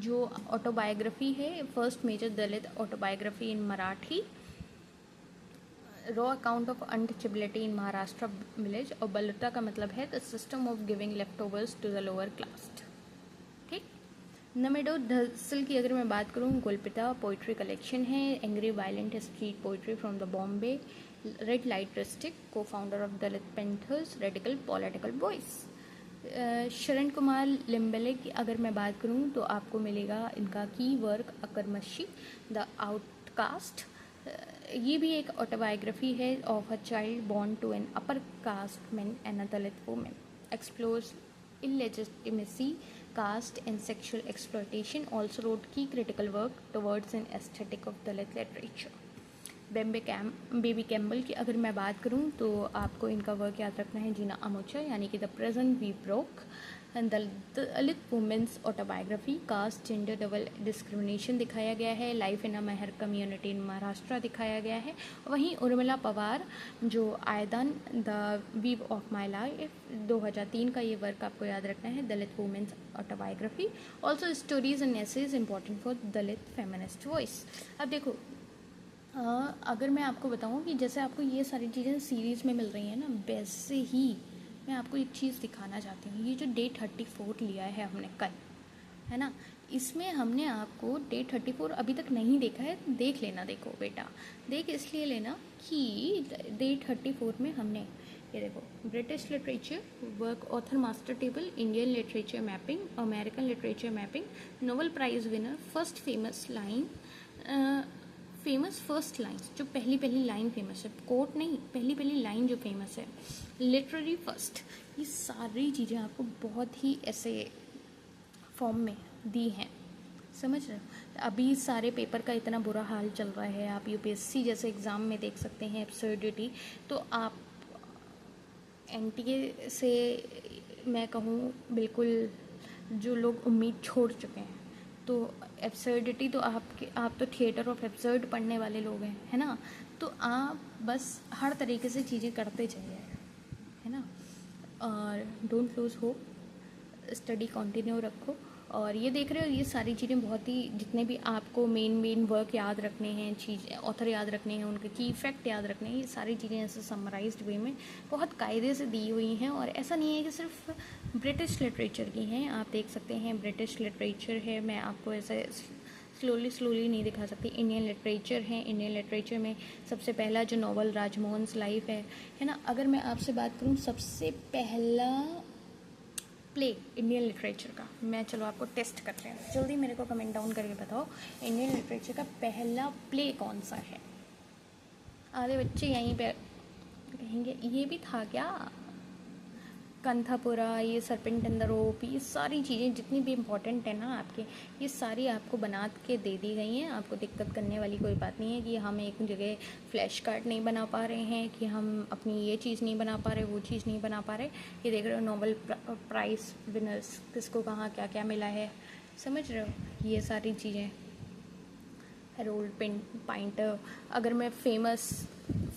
जो ऑटोबायोग्राफी है, first major Dalit autobiography in Marathi, raw account of untouchability in Maharashtra village. और बलुटा का मतलब है the system of giving leftovers to the lower class, ठीक। नमेडो धसल की अगर मैं बात करूँ, गोलपिता पोइट्री कलेक्शन है, angry violent street poetry from the Bombay, red light district, co founder of Dalit Panthers, radical political voice. Sharan Kumar लिम्बले की अगर मैं बात करूं, तो आपको मिलेगा इनका की वर्क अकरमशी, द आउटकास्ट। ये भी एक ऑटोबायोग्राफी है of a child born to an upper caste man and a Dalit women, explores illegitimacy, caste and sexual exploitation. Also wrote key critical work towards an aesthetic of Dalit literature. Baby Campbell की अगर मैं बात करूं, तो आपको इनका work याद रखना है, जीना अमोचा, यानी कि the present we broke, Dalit women's autobiography, caste gender double discrimination दिखाया गया है, life in a Mahar community in Maharashtra दिखाया गया है। वहीं उर्मिला पवार जो Aaydan the weave of my life 2003 का ये वर्क आपको याद रखना है, Dalit women's autobiography. Also stories and essays important for Dalit feminist voice. अब देखो, अगर मैं आपको बताऊं कि जैसे आपको ये सारी चीज़ें सीरीज़ में मिल रही हैं ना, वैसे ही मैं आपको एक चीज़ दिखाना चाहती हूँ। ये जो डे 34 लिया है हमने कल, है ना, इसमें हमने आपको डे 34 अभी तक नहीं देखा है, देख लेना। देखो बेटा, देख इसलिए लेना कि डे 34 में हमने ये देखो, British literature work, author master table, Indian literature mapping, American literature mapping, Nobel prize winner, first famous line, famous first lines, जो पहली लाइन फेमस है, कोट नहीं, पहली लाइन जो फेमस है, लिटरेरी फर्स्ट, ये सारी चीज़ें आपको बहुत ही ऐसे फॉर्म में दी हैं, समझ रहे हो। अभी सारे पेपर का इतना बुरा हाल चल रहा है, आप यूपीएससी जैसे एग्ज़ाम में देख सकते हैं एब्सर्डिटी। तो आप एनटीए से मैं कहूँ बिल्कुल, जो लोग उम्मीद छोड़ चुके हैं, तो एब्सर्डिटी तो आप तो थिएटर ऑफ एब्सर्ड पढ़ने वाले लोग हैं, है ना। तो आप बस हर तरीके से चीज़ें करते जाइए, है ना, और don't lose hope, study continue रखो। और ये देख रहे हो, ये सारी चीज़ें बहुत ही, जितने भी आपको मेन वर्क याद रखने हैं, चीज़ ऑथर याद रखने हैं, उनके की इफ़ेक्ट याद रखने हैं, ये सारी चीज़ें ऐसे समराइज्ड वे में बहुत कायदे से दी हुई हैं। और ऐसा नहीं है कि सिर्फ ब्रिटिश लिटरेचर की हैं, आप देख सकते हैं ब्रिटिश लिटरेचर है, मैं आपको ऐसे स्लोली नहीं दिखा सकती। इंडियन लिटरेचर है, इंडियन लिटरेचर में सबसे पहला जो नॉवल राजमोहन्स लाइफ है ना। अगर मैं आपसे बात करूँ, सबसे पहला प्ले इंडियन लिटरेचर का, मैं चलो आपको टेस्ट करते हैं, जल्दी मेरे को कमेंट डाउन करके बताओ, इंडियन लिटरेचर का पहला प्ले कौन सा है। आधे बच्चे यहीं पे कहेंगे ये भी था क्या, कंथापुरा, ये सरपेंट इन द रोप, ये सारी चीज़ें जितनी भी इम्पोर्टेंट है ना आपके, ये सारी आपको बना के दे दी गई हैं। आपको दिक्कत करने वाली कोई बात नहीं है कि हम एक जगह फ्लैश कार्ड नहीं बना पा रहे हैं, कि हम अपनी ये चीज़ नहीं बना पा रहे, वो चीज़ नहीं बना पा रहे। ये देख रहे हो, नोबेल प्राइज़ विनर्स किसको कहाँ क्या क्या मिला है, समझ रहे हो, ये सारी चीज़ें। हेरोल्ड पाइंटर, अगर मैं फेमस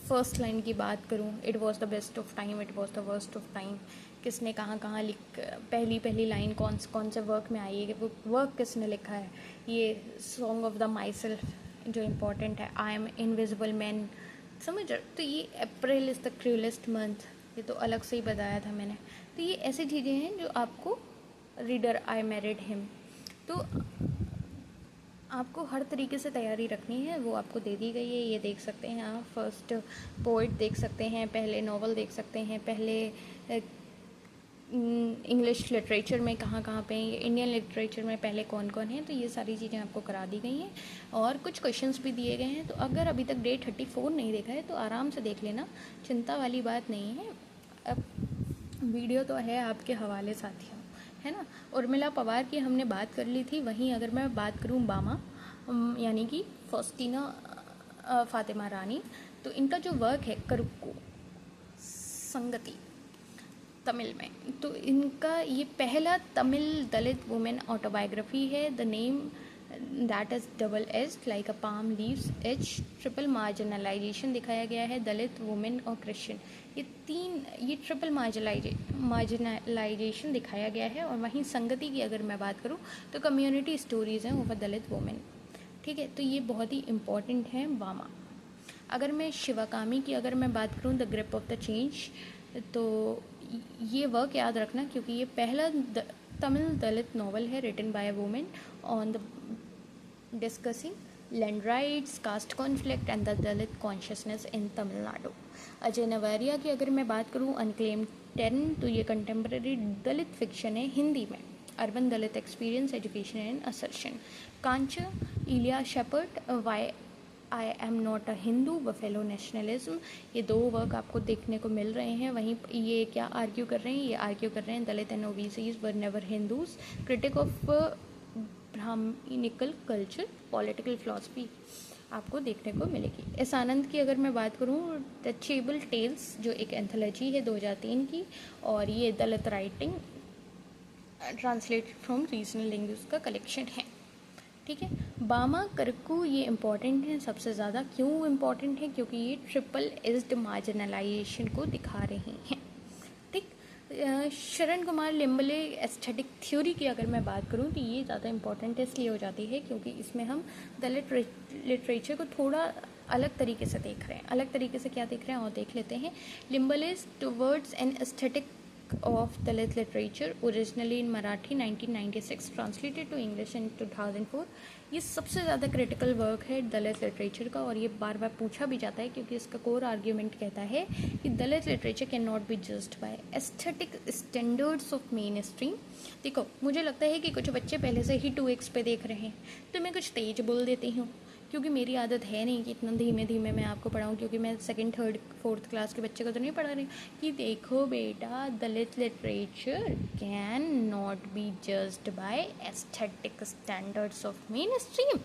फर्स्ट लाइन की बात करूं, it was the best of time, it was the worst of time, किसने कहाँ कहाँ लिख, पहली लाइन कौन से वर्क में आई है, वो वर्क किसने लिखा है। ये song of the my self जो इम्पोर्टेंट है, आई एम इनविजिबल मैन, समझ रहे। तो ये April is the cruellest month, ये तो अलग से ही बताया था मैंने। तो ये ऐसी चीज़ें हैं जो आपको, रीडर आई मैरिड हिम, तो आपको हर तरीके से तैयारी रखनी है, वो आपको दे दी गई है। ये देख सकते हैं आप, फर्स्ट पोइट देख सकते हैं, पहले नॉवल देख सकते हैं, पहले इंग्लिश लिटरेचर में कहाँ कहाँ पे, इंडियन लिटरेचर में पहले कौन कौन है। तो ये सारी चीज़ें आपको करा दी गई हैं और कुछ क्वेश्चंस भी दिए गए हैं। तो अगर अभी तक डे 34 नहीं देखा है तो आराम से देख लेना, चिंता वाली बात नहीं है। अब वीडियो तो है आपके हवाले साथियों, है ना। उर्मिला पवार की हमने बात कर ली थी। वहीं अगर मैं बात करूं बामा यानी कि फॉस्टीना फातिमा रानी, तो इनका जो वर्क है करुक्कू संगति तमिल में, तो इनका ये पहला तमिल दलित वुमेन ऑटोबायोग्राफी है। The name that is double edge like a palm leaves edge, triple marginalisation दिखाया गया है, दलित वुमेन और क्रिश्चियन, ये ट्रिपल मार्जिनलाइजेशन दिखाया गया है। और वहीं संगति की अगर मैं बात करूँ तो कम्युनिटी स्टोरीज़ हैं ओवर दलित वुमेन, ठीक है। तो ये बहुत ही इम्पॉर्टेंट है वामा। अगर मैं शिवाकामी की अगर मैं बात करूँ the Grip of the Change, तो ये वर्क याद रखना क्योंकि ये पहला तमिल दलित नॉवल है written by a women on the discussing land rights, caste conflict and the Dalit consciousness in Tamil Nadu. Ajay Navariya की अगर मैं बात करूँ अनक्लेम्ड 10, तो ये कंटेम्प्रेरी दलित फिक्शन है हिंदी में, urban Dalit experience education and assertion. Kancha Ilaiah Shepherd why I am not a Hindu buffalo nationalism, ये 2 वर्क आपको देखने को मिल रहे हैं। वहीं ये क्या आर्ग्यू कर रहे हैं, ये आर्ग्यू कर रहे हैं Dalit and OBCs were never Hindus, critique of Brahmanical culture, political philosophy आपको देखने को मिलेगी। एस आनंद की अगर मैं बात करूँ टचेबल टेल्स, जो एक एंथोलॉजी है 2003 की, और ये Dalit writing translated from regional language का कलेक्शन है, ठीक है। बामा करक्कू ये इम्पॉर्टेंट है सबसे ज़्यादा। क्यों इम्पॉर्टेंट है? क्योंकि ये ट्रिपल एज्ड मार्जिनलाइजेशन को दिखा रही हैं, ठीक। शरण कुमार लिम्बले एस्थेटिक थ्योरी की अगर मैं बात करूँ तो ये ज़्यादा इम्पॉर्टेंट इसलिए हो जाती है क्योंकि इसमें हम दलित लिटरेचर को थोड़ा अलग तरीके से देख रहे हैं। अलग तरीके से क्या देख रहे हैं और देख लेते हैं। Limbale's towards an aesthetic of Dalit literature, originally in Marathi 1996, translated to English in 2004। ये सबसे ज़्यादा क्रिटिकल वर्क है दलित लिटरेचर का, और ये बार बार पूछा भी जाता है क्योंकि इसका कोर आर्ग्यूमेंट कहता है कि Dalit literature can not be judged by aesthetic standards of mainstream. देखो, मुझे लगता है कि कुछ बच्चे पहले से ही 2x पे देख रहे हैं, तो मैं कुछ तेज बोल देती हूँ क्योंकि मेरी आदत है नहीं कि इतना धीमे धीमे मैं आपको पढ़ाऊँ, क्योंकि मैं 2nd, 3rd, 4th क्लास के बच्चे को तो नहीं पढ़ा रही कि देखो बेटा Dalit literature can not be judged by aesthetic standards of mainstream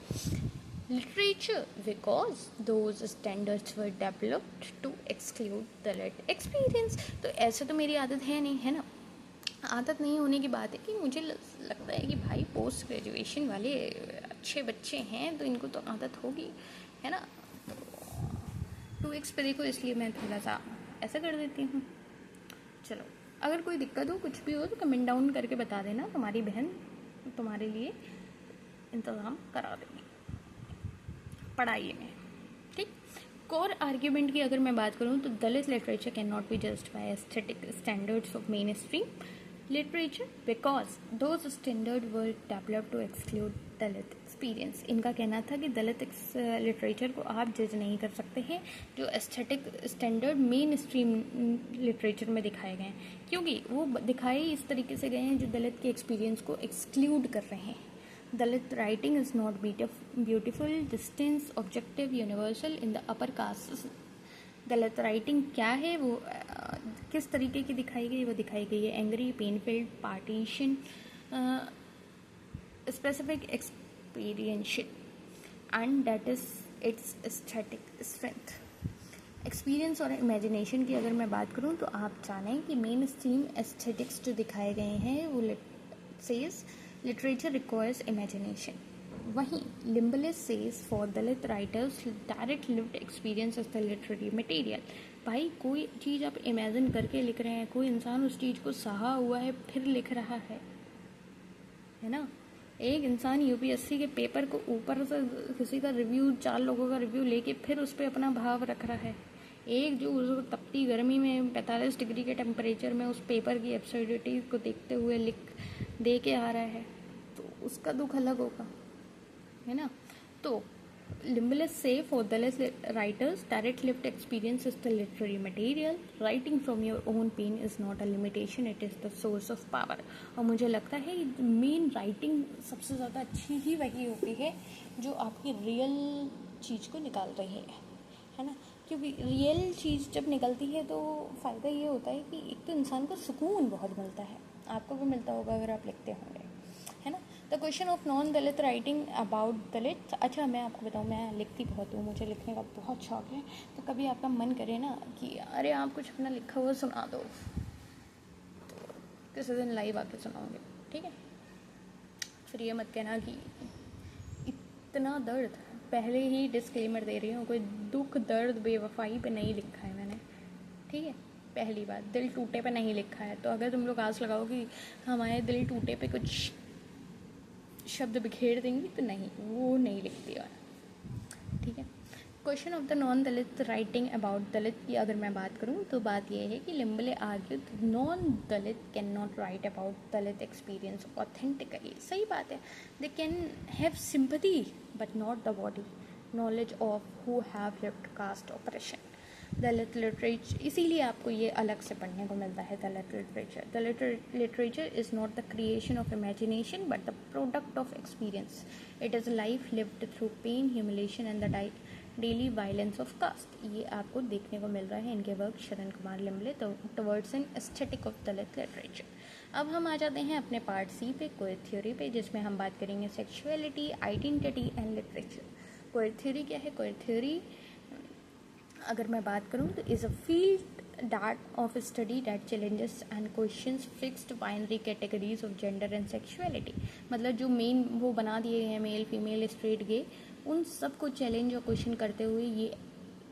literature because those standards were developed to exclude Dalit experience. तो ऐसे तो मेरी आदत है नहीं, है ना। आदत नहीं होने की बात है कि मुझे लगता है कि भाई पोस्ट ग्रेजुएशन वाले अच्छे बच्चे हैं तो इनको तो आदत होगी, है ना। 2x पे देखो, इसलिए मैं थोड़ा सा ऐसा कर देती हूँ। चलो, अगर कोई दिक्कत हो, कुछ भी हो तो कमेंट डाउन करके बता देना, तुम्हारी बहन तुम्हारे लिए इंतज़ाम करा देंगे पढ़ाई में, ठीक। कोर आर्ग्यूमेंट की अगर मैं बात करूँ तो Dalit literature can not be judged by aesthetic standards of mainstream literature because those standard were develop to exclude Dalit experience. इनका कहना था कि दलित लिटरेचर को आप जज नहीं कर सकते हैं जो aesthetic standard main stream literature में दिखाए गए हैं, क्योंकि वो दिखाए इस तरीके से गए हैं जो दलित के एक्सपीरियंस को एक्सक्लूड कर रहे हैं। Dalit writing is not beautiful, distance, objective, universal in the upper caste. Dalit writing क्या है, वो किस तरीके की दिखाई गई, वो दिखाई गई है angry, painfilled, partition, specific experiential and that is its aesthetic strength. Experience और इमेजिनेशन की अगर मैं बात करूँ तो आप जानें कि मेन स्ट्रीम एस्थेटिक्स जो दिखाए गए हैं वो सेज लिटरेचर रिक्वायर्स इमेजिनेशन। वहीं limbless says for Dalit writers direct lived experience is the literary material. भाई कोई चीज़ आप इमेजिन करके लिख रहे हैं, कोई इंसान उस चीज़ को सहा हुआ है फिर लिख रहा है ना। एक इंसान यूपीएससी के पेपर को ऊपर से किसी का रिव्यू, 4 लोगों का रिव्यू लेके फिर उस पर अपना भाव रख रहा है। एक जो उस तपती गर्मी में 45 डिग्री के टेम्परेचर में उस पेपर की एब्सर्डिटी को देखते हुए लिख दे के आ रहा है, तो उसका दुख अलग होगा, है ना। तो लिम्बलेस से for Dalit writers direct lived experience is the literary material, writing from your own pain is not a limitation, it is the source of power. और मुझे लगता है मेन राइटिंग सबसे ज़्यादा अच्छी ही वही होती है जो आपकी रियल चीज़ को निकाल रही है ना। क्योंकि रियल चीज़ जब निकलती है तो फ़ायदा ये होता है कि एक तो इंसान को सुकून बहुत मिलता है, आपको भी मिलता होगा अगर आप लिखते होंगे, है ना। The question of non Dalit writing about Dalit. अच्छा, मैं आपको बताऊँ, मैं लिखती बहुत हूँ, मुझे लिखने का बहुत शौक है। तो कभी आपका मन करे ना कि अरे आप कुछ अपना लिखा हुआ सुना दो, तो किसी दिन लाइव आके सुनाओगे, ठीक है। फिर ये मत कहना कि इतना दर्द, पहले ही डिस्क्लेमर दे रही हूँ, कोई दुख दर्द बेवफाई पे नहीं लिखा है मैंने, ठीक है। पहली बात, दिल टूटे पे नहीं लिखा है। तो अगर तुम लोग आस लगाओ कि हमारे दिल टूटे पे कुछ शब्द बिखेर देंगी, तो नहीं, वो नहीं लिखती है, ठीक है। Question of the non Dalit writing about Dalit की अगर मैं बात करूँ तो बात यह है कि Limbale argued non Dalit can not write about Dalit experience authentically. सही बात है, they can have sympathy but not the body knowledge of who have lived caste operation. Dalit literature, इसीलिए आपको ये अलग से पढ़ने को मिलता है। Dalit literature, Dalit literature is not the creation of imagination but the product of experience. It is life lived through pain, humiliation and the daily violence of caste. ये आपको देखने को मिल रहा है इनके work Sharan Kumar Limbale towards an aesthetic of Dalit literature. अब हम आ जाते हैं अपने पार्ट सी पे, क्वेयर थ्योरी पे, जिसमें हम बात करेंगे sexuality, identity and literature. Queer theory क्या है? क्वेयर थ्योरी अगर मैं बात करूँ तो is a field that of study that challenges and questions fixed binary categories of gender and sexuality. मतलब जो मेन वो बना दिए हैं मेल फीमेल स्ट्रेट गे, उन सब को चैलेंज और क्वेश्चन करते हुए ये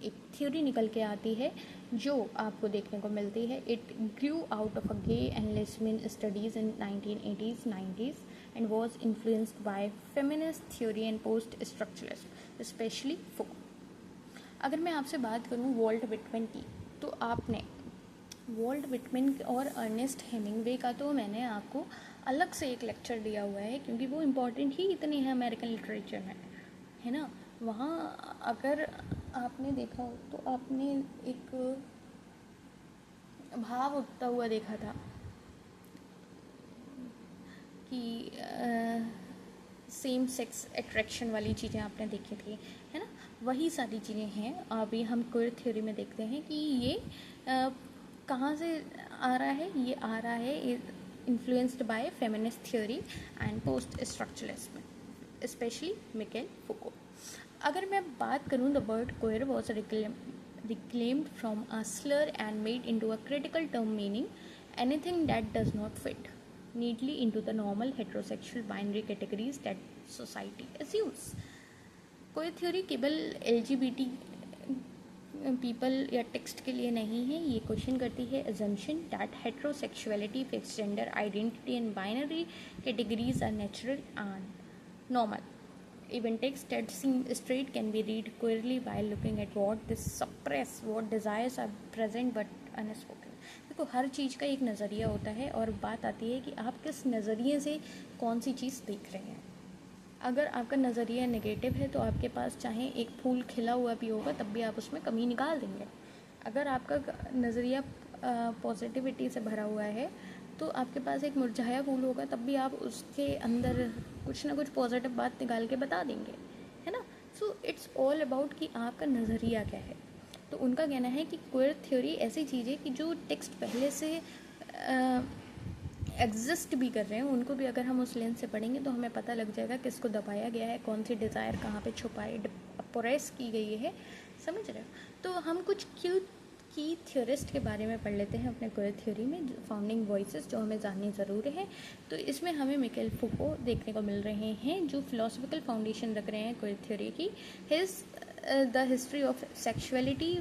एक थ्योरी निकल के आती है जो आपको देखने को मिलती है। It grew out of a gay and lesbian studies in 1980s 90s and was influenced by feminist theory and post structuralism, especially Foucault. अगर मैं आपसे बात करूं वॉल्ट विटमैन की, तो आपने वॉल्ट विटमैन और अर्नेस्ट हेमिंगवे का तो मैंने आपको अलग से एक लेक्चर दिया हुआ है, क्योंकि वो इम्पॉर्टेंट ही इतने हैं अमेरिकन लिटरेचर में, है ना। वहाँ अगर आपने देखा हो तो आपने एक भाव उठता हुआ देखा था कि सेम सेक्स अट्रैक्शन वाली चीज़ें आपने देखी थी, है ना। वही सारी चीज़ें हैं अभी हम क्वेयर थ्योरी में देखते हैं कि ये कहाँ से आ रहा है। ये आ रहा है influenced by feminist theory and post structuralism, especially Michel Foucault. अगर मैं बात करूँ, the word queer was reclaimed from a slur and made into a critical term meaning anything that does not fit neatly into the normal heterosexual binary categories that society assumes. कोई theory केवल LGBT people या text के लिए नहीं है। ये question करती है assumption that heterosexuality, fixed gender identity and binary categories are natural and normal. Even text that seem straight can be read queerly while looking at what they suppress, what desires are present but unspoken. देखो, हर चीज़ का एक नज़रिया होता है और बात आती है कि आप किस नज़रिए से कौन सी चीज़ देख रहे हैं। अगर आपका नज़रिया नेगेटिव है तो आपके पास चाहे एक फूल खिला हुआ भी होगा तब भी आप उसमें कमी निकाल देंगे। अगर आपका नज़रिया पॉजिटिविटी से भरा हुआ है तो आपके पास एक मुरझाया फूल होगा तब भी आप उसके अंदर कुछ ना कुछ पॉजिटिव बात निकाल के बता देंगे, है ना। सो इट्स ऑल अबाउट कि आपका नज़रिया क्या है। तो उनका कहना है कि क्वेयर थ्योरी ऐसी चीज़ है कि जो टेक्स्ट पहले से एग्जिस्ट भी कर रहे हैं, उनको भी अगर हम उस लेंस से पढ़ेंगे तो हमें पता लग जाएगा किसको दबाया गया है, कौन सी डिज़ायर कहाँ पे छुपाई प्रेस की गई है, समझ रहे हो। तो हम कुछ की थ्योरिस्ट के बारे में पढ़ लेते हैं अपने क्वेयर थ्योरी में, फाउंडिंग वॉइसेस जो हमें जाननी ज़रूरी है। तो इसमें हमें मिकेल फुको देखने को मिल रहे हैं जो फिलोसफिकल फाउंडेशन रख रहे हैं क्वेयर थ्योरी की। The history of sexuality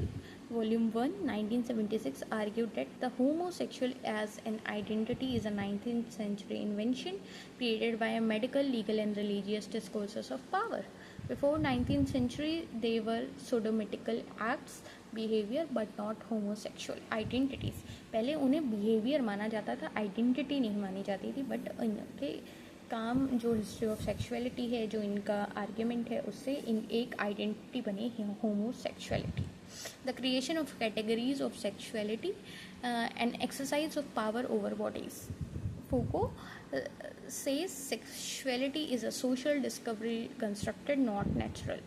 Volume 1, 1976 argued that the homosexual as an identity is a 19th century invention created by a medical, legal and religious discourses of power. Before 19th century, they were sodomitical acts, behavior but not homosexual identities. पहले उन्हें behavior माना जाता था, identity नहीं मानी जाती थी, but इनके काम जो हिस्ट्री ऑफ सेक्सुअलिटी है, जो इनका आर्ग्यूमेंट है, उससे इन एक आइडेंटिटी बनी है homosexuality. The creation of categories of sexuality and exercise of power over bodies. Foucault says sexuality is a social discovery constructed, not natural.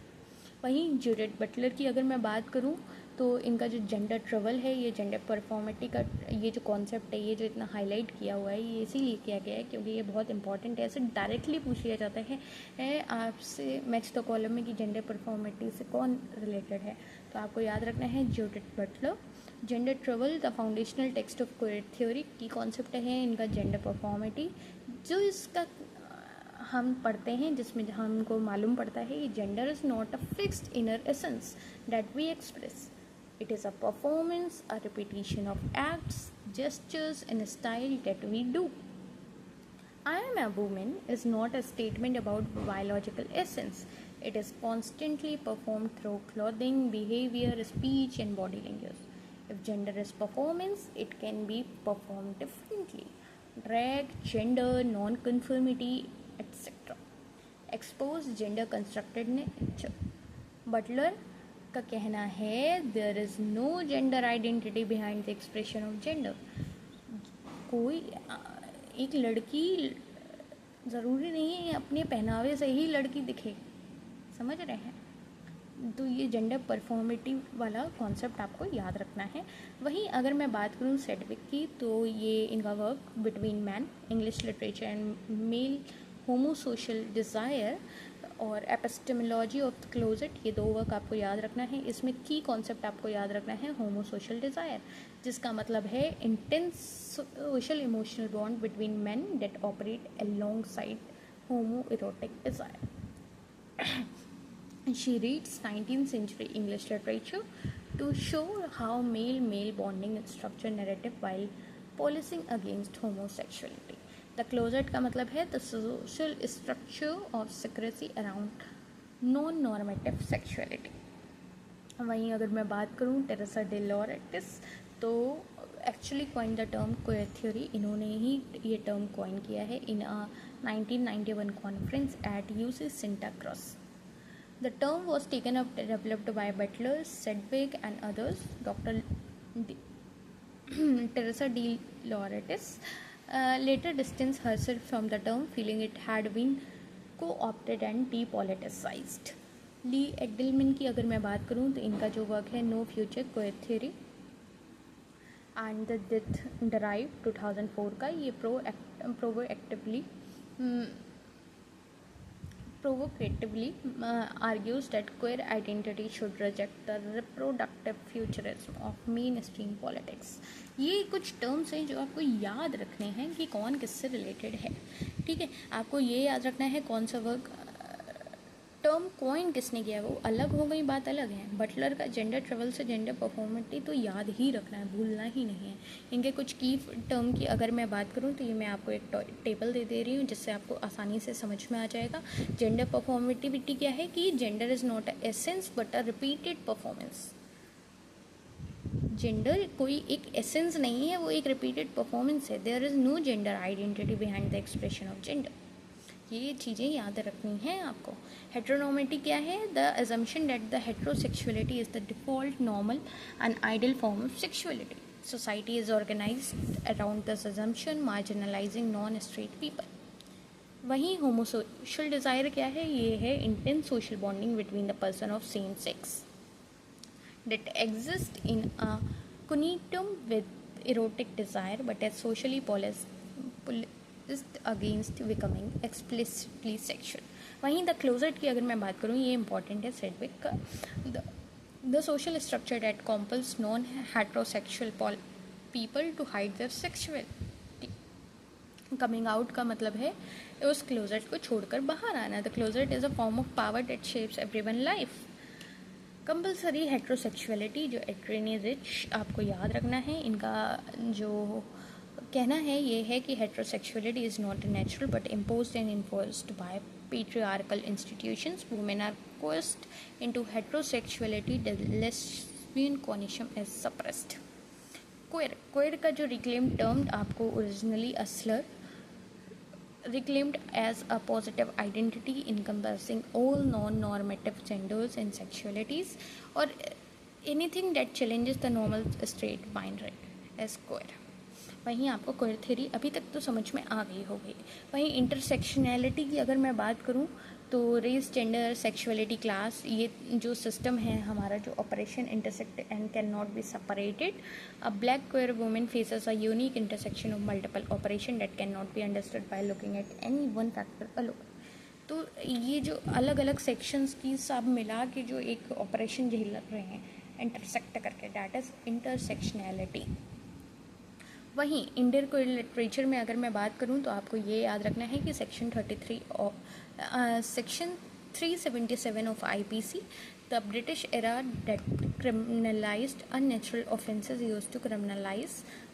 वहीं जूडिथ बटलर की अगर मैं बात करूं तो इनका जो जेंडर ट्रबल है, ये जेंडर परफॉर्मिटी का ये जो कॉन्सेप्ट है, ये जो इतना हाईलाइट किया हुआ है, ये इसीलिए किया गया है क्योंकि ये बहुत इंपॉर्टेंट है। ऐसे डायरेक्टली पूछ लिया जाता है आपसे मैच द कॉलम में कि जेंडर परफॉर्मिटी से कौन रिलेटेड है, तो आपको याद रखना है Judith Butler. Gender trouble the foundational text of queer theory की कॉन्सेप्ट है इनका जेंडर परफॉर्मिटी, जो इसका हम पढ़ते हैं, जिसमें हमको मालूम पड़ता है ये gender is not a fixed inner essence that we express, it is a performance, a repetition of acts, gestures and style that we do. I am a woman is not a statement about biological essence. It is constantly performed through clothing, behavior, speech and body language. If gender is performance, it can be performed differently. Drag, gender, non-conformity, etc. Expose gender constructed nature. Butler का कहना है there is no gender identity behind the expression of gender. कोई एक लड़की ज़रूरी नहीं है अपने पहनावे से ही लड़की दिखे, समझ रहे हैं? तो ये जेंडर परफॉर्मेटिव वाला कॉन्सेप्ट आपको याद रखना है। वहीं अगर मैं बात करूँ सेडविक की, तो ये इनका work between man, English literature and male homosocial desire और एपिस्टेमोलॉजी ऑफ द क्लोजेट, ये दो वर्क आपको याद रखना है। इसमें की कॉन्सेप्ट आपको याद रखना है होमोसोशल डिज़ायर, जिसका मतलब है intense social emotional bond between man that operate along side homo erotic desire. She reads 19th century English literature to show how male bonding structure narrative while policing against homosexuality. The closet का मतलब है the social structure of secrecy around non normative sexuality. वहीं अगर मैं बात करूँ Teresa de Lauretis, तो actually coin the term queer theory, इन्होंने ही ये टर्म कॉइन किया है in 1991 conference at UC Santa Cruz. The term was taken up developed by Butler, Sedgwick and others. Doctor Teresa de Lauretis later distanced herself from the term, feeling it had been co-opted and depoliticized. Lee Edelman की अगर मैं बात करूँ तो इनका जो work है no future queer theory and the death drive 2004 का, ये provocatively argues that queer identity should reject the reproductive futurism of mainstream politics. ये कुछ टर्म्स हैं जो आपको याद रखने हैं कि कौन किससे रिलेटेड है, ठीक है? आपको ये याद रखना है कौन सा वर्क टर्म कॉइन किसने किया है, वो अलग हो गई, बात अलग है। बटलर का जेंडर ट्रबल से जेंडर परफॉर्मेटी तो याद ही रखना है, भूलना ही नहीं है। इनके कुछ की टर्म की अगर मैं बात करूँ तो ये मैं आपको एक टेबल दे रही हूँ जिससे आपको आसानी से समझ में आ जाएगा। जेंडर परफॉर्मेटिविटी क्या है कि gender is not a essence but a repeated performance. Gender कोई एक एसेंस नहीं है, वो एक रिपीटेड परफॉर्मेंस है। There is no gender identity behind the expression of gender. ये चीज़ें याद रखनी हैं आपको। हेटेरोनॉर्मेटी क्या है? The assumption that the heterosexuality is the default normal and ideal form of sexuality. Society is organised around this assumption, marginalising non straight people. वहीं homosocial desire क्या है? ये है intense social bonding between the person of same sex that exist in a continuum with erotic desire but is socially policed against becoming explicitly sexual. वहीं the closet की अगर मैं बात करूँ, ये इंपॉर्टेंट है सेडविक का। The social structure that compels non heterosexual people to hide their sexuality. Coming out का मतलब है उस क्लोजेट को छोड़कर बाहर आना। The closet is a form of power that shapes everyone life. Compulsory heterosexuality जो एड्रेनी रिच, आपको याद रखना है। इनका जो कहना है ये है कि heterosexuality is not natural but imposed and enforced by patriarchal institutions. Women are coerced into heterosexuality, the lesbian continuum is suppressed. Queer का जो रिक्लेम्ड टर्म आपको originally a slur reclaimed as a positive identity encompassing all non-normative genders and sexualities or anything that challenges the normal straight binary as queer। वहीं आपको queer theory अभी तक तो समझ में आ गई होगी। वहीं इंटरसेक्शनैलिटी की अगर मैं बात करूँ तो रेस, जेंडर, सेक्सुअलिटी, क्लास, ये जो सिस्टम है हमारा, जो operation intersect and can not be separated. A black queer women faces a unique intersection of multiple operation that can not be understood by looking at any one factor alone. तो ये जो अलग अलग sections की सब मिला के जो एक ऑपरेशन झेल रहे हैं इंटरसेक्ट करके, दैट इज़ इंटरसेक्शनैलिटी. वहीं इंडियन कोड लिटरेचर में अगर मैं बात करूं तो आपको ये याद रखना है कि section 377 of IPC, the British era that criminalised unnatural offences used to criminalise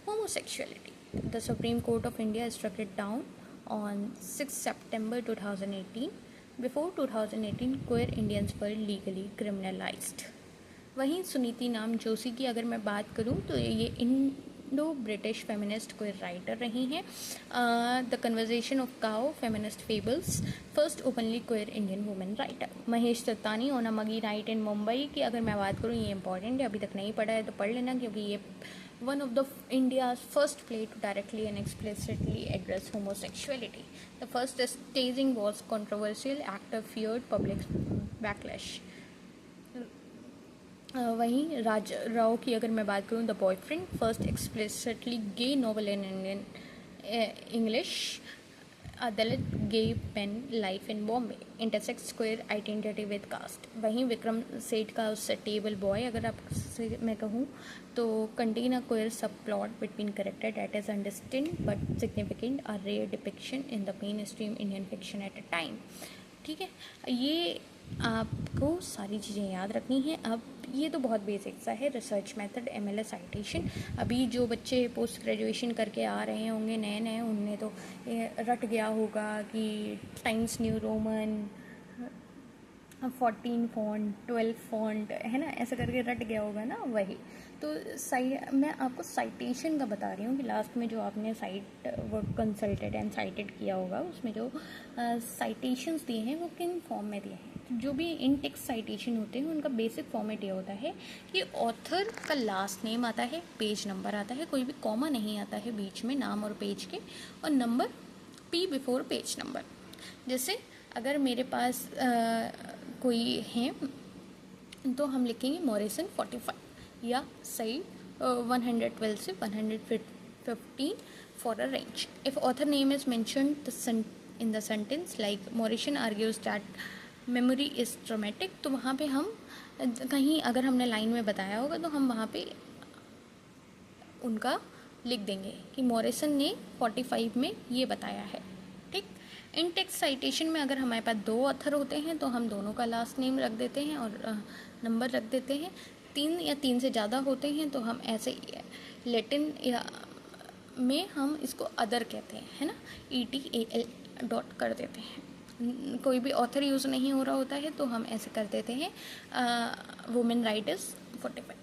homosexuality. The Supreme Court of India struck it down on 6 September 2018. Before 2018, queer Indians were legally criminalized. वहीं सुनीति नाम जोशी की अगर मैं बात करूं तो ये Indo British feminist queer writer रही हैं. The conversation of cow, feminist fables, first openly queer Indian women writer. Mahesh Dattani on a muggy night in Mumbai की अगर मैं बात करूं, ये इंपॉर्टेंट है, अभी तक नहीं पढ़ा है तो पढ़ लेना, क्योंकि ये one of the India's first play to directly and explicitly address homosexuality. The first staging was controversial. Actor feared public backlash. वहीं राज राव की अगर मैं बात करूँ, the boyfriend, first explicitly gay novel in Indian English. A Dalit gay pen life in Bombay, intersects queer identity with caste. वहीं विक्रम सेठ का उससे table boy अगर आप मैं कहूँ तो contain a queer subplot between character that is undistinct but significant, a rare depiction in the mainstream Indian fiction at a time. ठीक है, ये आपको सारी चीज़ें याद रखनी हैं. अब ये तो बहुत बेसिक सा है. Research method, MLA citation. अभी जो बच्चे पोस्ट ग्रेजुएशन करके आ रहे होंगे नए नए, उनने तो रट गया होगा कि times new Roman 14 font 12 font है ना, ऐसा करके रट गया होगा ना. वही तो मैं आपको साइटेशन का बता रही हूँ कि लास्ट में जो आपने cite work consulted and cited किया होगा, उसमें जो साइटेशंस दिए हैं वो किन फॉर्म में दिए हैं. जो भी इन टेक्स्ट साइटेशन होते हैं उनका बेसिक फॉर्मेट ये होता है कि ऑथर का लास्ट नेम आता है, पेज नंबर आता है, कोई भी कॉमा नहीं आता है बीच में नाम और पेज के, और number P before page number. जैसे अगर मेरे पास कोई है तो हम लिखेंगे मॉरिसन 45 या सही 112 से 115 for a range. If author name is mentioned in the sentence like Morrison argues that memory is traumatic, तो वहाँ पे हम कहीं अगर हमने लाइन में बताया होगा तो हम वहाँ पे उनका लिख देंगे कि मॉरिसन ने 45 में ये बताया है. ठीक. इन टेक्स्ट साइटेशन में अगर हमारे पास दो ऑथर होते हैं तो हम दोनों का लास्ट नेम रख देते हैं और नंबर रख देते हैं. 3 या 3 से ज़्यादा होते हैं तो हम ऐसे लैटिन या में हम इसको अदर कहते हैं, है ना, ETAL डॉट कर देते हैं. कोई भी ऑथर यूज़ नहीं हो रहा होता है तो हम ऐसे कर देते हैं women writers 45.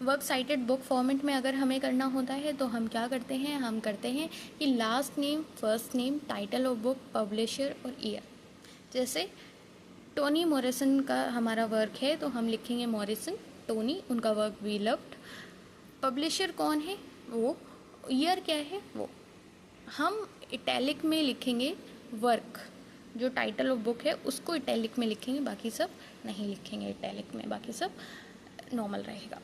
Work cited book format में अगर हमें करना होता है तो हम क्या करते हैं, हम करते हैं कि last name, first name, title of book, publisher और ईयर. जैसे टोनी मॉरिसन का हमारा वर्क है तो हम लिखेंगे मॉरिसन टोनी, उनका वर्क वी लव्ड. पब्लिशर कौन है वो, ईयर क्या है वो. हम इटैलिक में लिखेंगे वर्क, जो टाइटल ऑफ बुक है उसको इटैलिक में लिखेंगे, बाकी सब नहीं लिखेंगे इटैलिक में, बाकी सब नॉर्मल रहेगा.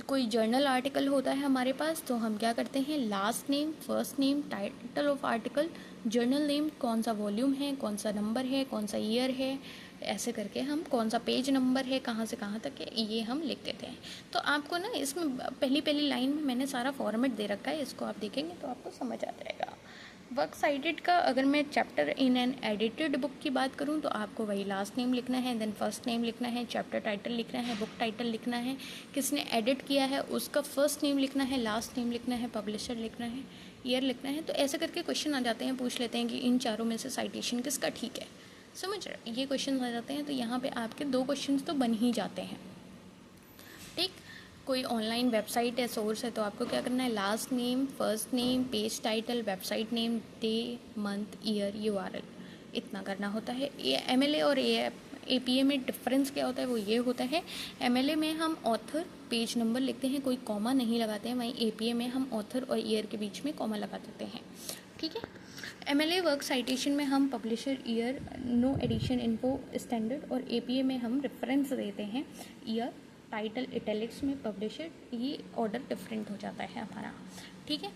कोई जर्नल आर्टिकल होता है हमारे पास तो हम क्या करते हैं, last name, first name, title of article, journal name, कौन सा वॉल्यूम है, कौन सा नंबर है, कौन सा ईयर है, ऐसे करके हम कौन सा पेज नंबर है, कहाँ से कहाँ तक है, ये हम लिख देते हैं. तो आपको ना इसमें पहली लाइन में मैंने सारा फॉर्मेट दे रखा है, इसको आप देखेंगे तो आपको समझ आ जाएगा. वर्क साइटेड का अगर मैं chapter in an edited book की बात करूं तो आपको वही लास्ट नेम लिखना है, देन फर्स्ट नेम लिखना है, चैप्टर टाइटल लिखना है, बुक टाइटल लिखना है, किसने एडिट किया है उसका फर्स्ट नेम लिखना है, लास्ट नेम लिखना है, पब्लिशर लिखना है, ईयर लिखना है. तो ऐसे करके क्वेश्चन आ जाते हैं, पूछ लेते हैं कि इन चारों में से साइटेशन किसका ठीक है. समझ रहे, ये क्वेश्चन आ जाते हैं. तो यहाँ पर आपके 2 क्वेश्चन तो बन ही जाते हैं. ठीक. कोई ऑनलाइन वेबसाइट है, सोर्स है, तो आपको क्या करना है, last name, first name, page title, website name, day, month, year, URL, इतना करना होता है. ये MLA और APA में डिफरेंस क्या होता है, वो ये होता है, MLA में हम ऑथर, पेज नंबर लिखते हैं, कोई कॉमा नहीं लगाते हैं. वहीं APA में हम ऑथर और ईयर के बीच में कॉमा लगा देते हैं. ठीक है. MLA वर्क साइटेशन में हम publisher year, no edition info standard, और APA में हम रेफरेंस देते हैं ईयर, टाइटल इटैलिक्स में, पब्लिशर, ये ऑर्डर डिफरेंट हो जाता है हमारा, ठीक है।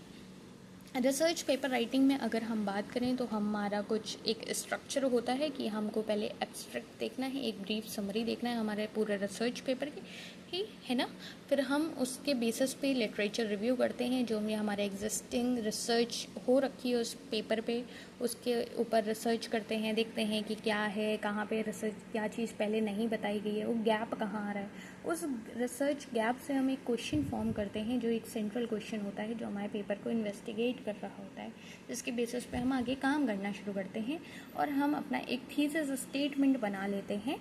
रिसर्च पेपर राइटिंग में अगर हम बात करें तो हमारा कुछ एक स्ट्रक्चर होता है कि हमको पहले एब्स्ट्रैक्ट देखना है, एक ब्रीफ समरी देखना है हमारे पूरे रिसर्च पेपर की, ही है ना। फिर हम उसके बेसिस पे लिटरेचर रिव्यू करते हैं, जो भी हमारे एग्जिस्टिंग रिसर्च हो रखी है उस पेपर पे, उसके ऊपर रिसर्च करते हैं, देखते हैं कि क्या है, कहाँ पे रिसर्च, क्या चीज़ पहले नहीं बताई गई है, वो गैप कहाँ आ रहा है। उस रिसर्च गैप से हम एक क्वेश्चन फॉर्म करते हैं, जो एक सेंट्रल क्वेश्चन होता है, जो हमारे पेपर को इन्वेस्टिगेट कर रहा होता है, जिसके बेसिस पे हम आगे काम करना शुरू करते हैं, और हम अपना एक थीसिस स्टेटमेंट बना लेते हैं,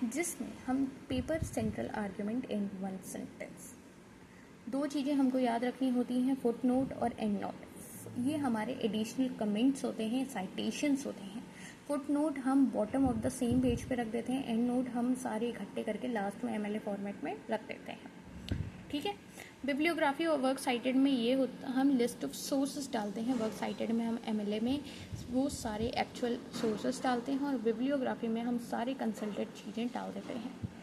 जिसमें हम paper central argument in one sentence. दो चीज़ें हमको याद रखनी होती हैं, फुट नोट और एंड नोट। ये हमारे एडिशनल कमेंट्स होते हैं, साइटेशंस होते हैं। फुट नोट हम bottom of the same page पे रख देते हैं, एंड नोट हम सारे इकट्ठे करके लास्ट में MLA फॉर्मेट में रख देते हैं, ठीक है। बिब्लियोग्राफी और वर्क साइटेड में ये होता, हम लिस्ट ऑफ सोर्सेज डालते हैं। वर्क साइटेड में हम MLA में वो सारे एक्चुअल सोर्सेज डालते हैं, और बिब्लियोग्राफी में हम सारे कंसल्टेड चीज़ें डाल देते हैं।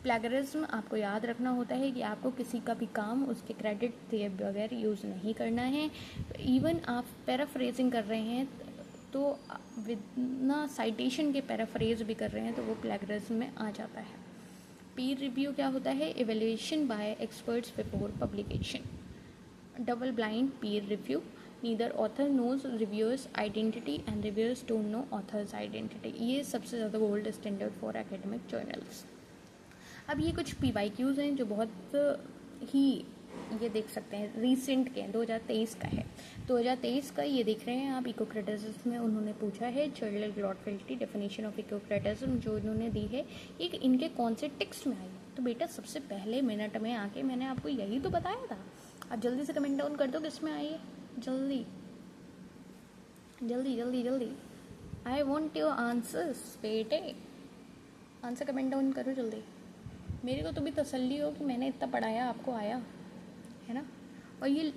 प्लेगरिज्म आपको याद रखना होता है कि आपको किसी का भी काम उसके क्रेडिट दिए बगैर यूज़ नहीं करना है। इवन आप पैराफ्रेजिंग कर रहे हैं तो बिना साइटेशन के पैराफ्रेज भी कर रहे हैं तो वो प्लेगरिज्म में आ जाता है। पीर रिव्यू क्या होता है? Evaluation by experts before publication. Double blind peer review, neither author knows reviewers identity and reviewers don't know authors identity. ये सबसे ज़्यादा gold standard for academic journals. अब ये कुछ PYQs हैं जो बहुत ही, ये देख सकते हैं रीसेंट के, 2023 का है। 2023 का ये देख रहे हैं आप, इको क्रिटिसिज्म में उन्होंने पूछा है journal Glotfelty definition of eco criticism जो इन्होंने दी है, ये इनके कौन से टेक्स्ट में आई है। तो बेटा सबसे पहले मिनट में आके मैंने आपको यही तो बताया था। आप जल्दी से कमेंट डाउन कर दो किस में आई है, जल्दी जल्दी जल्दी जल्दी। आई वॉन्ट योर आंसर्स बेटे, आंसर कमेंट डाउन करो जल्दी, मेरे को तो भी तसल्ली हो कि मैंने इतना पढ़ाया आपको आया है ना। और ये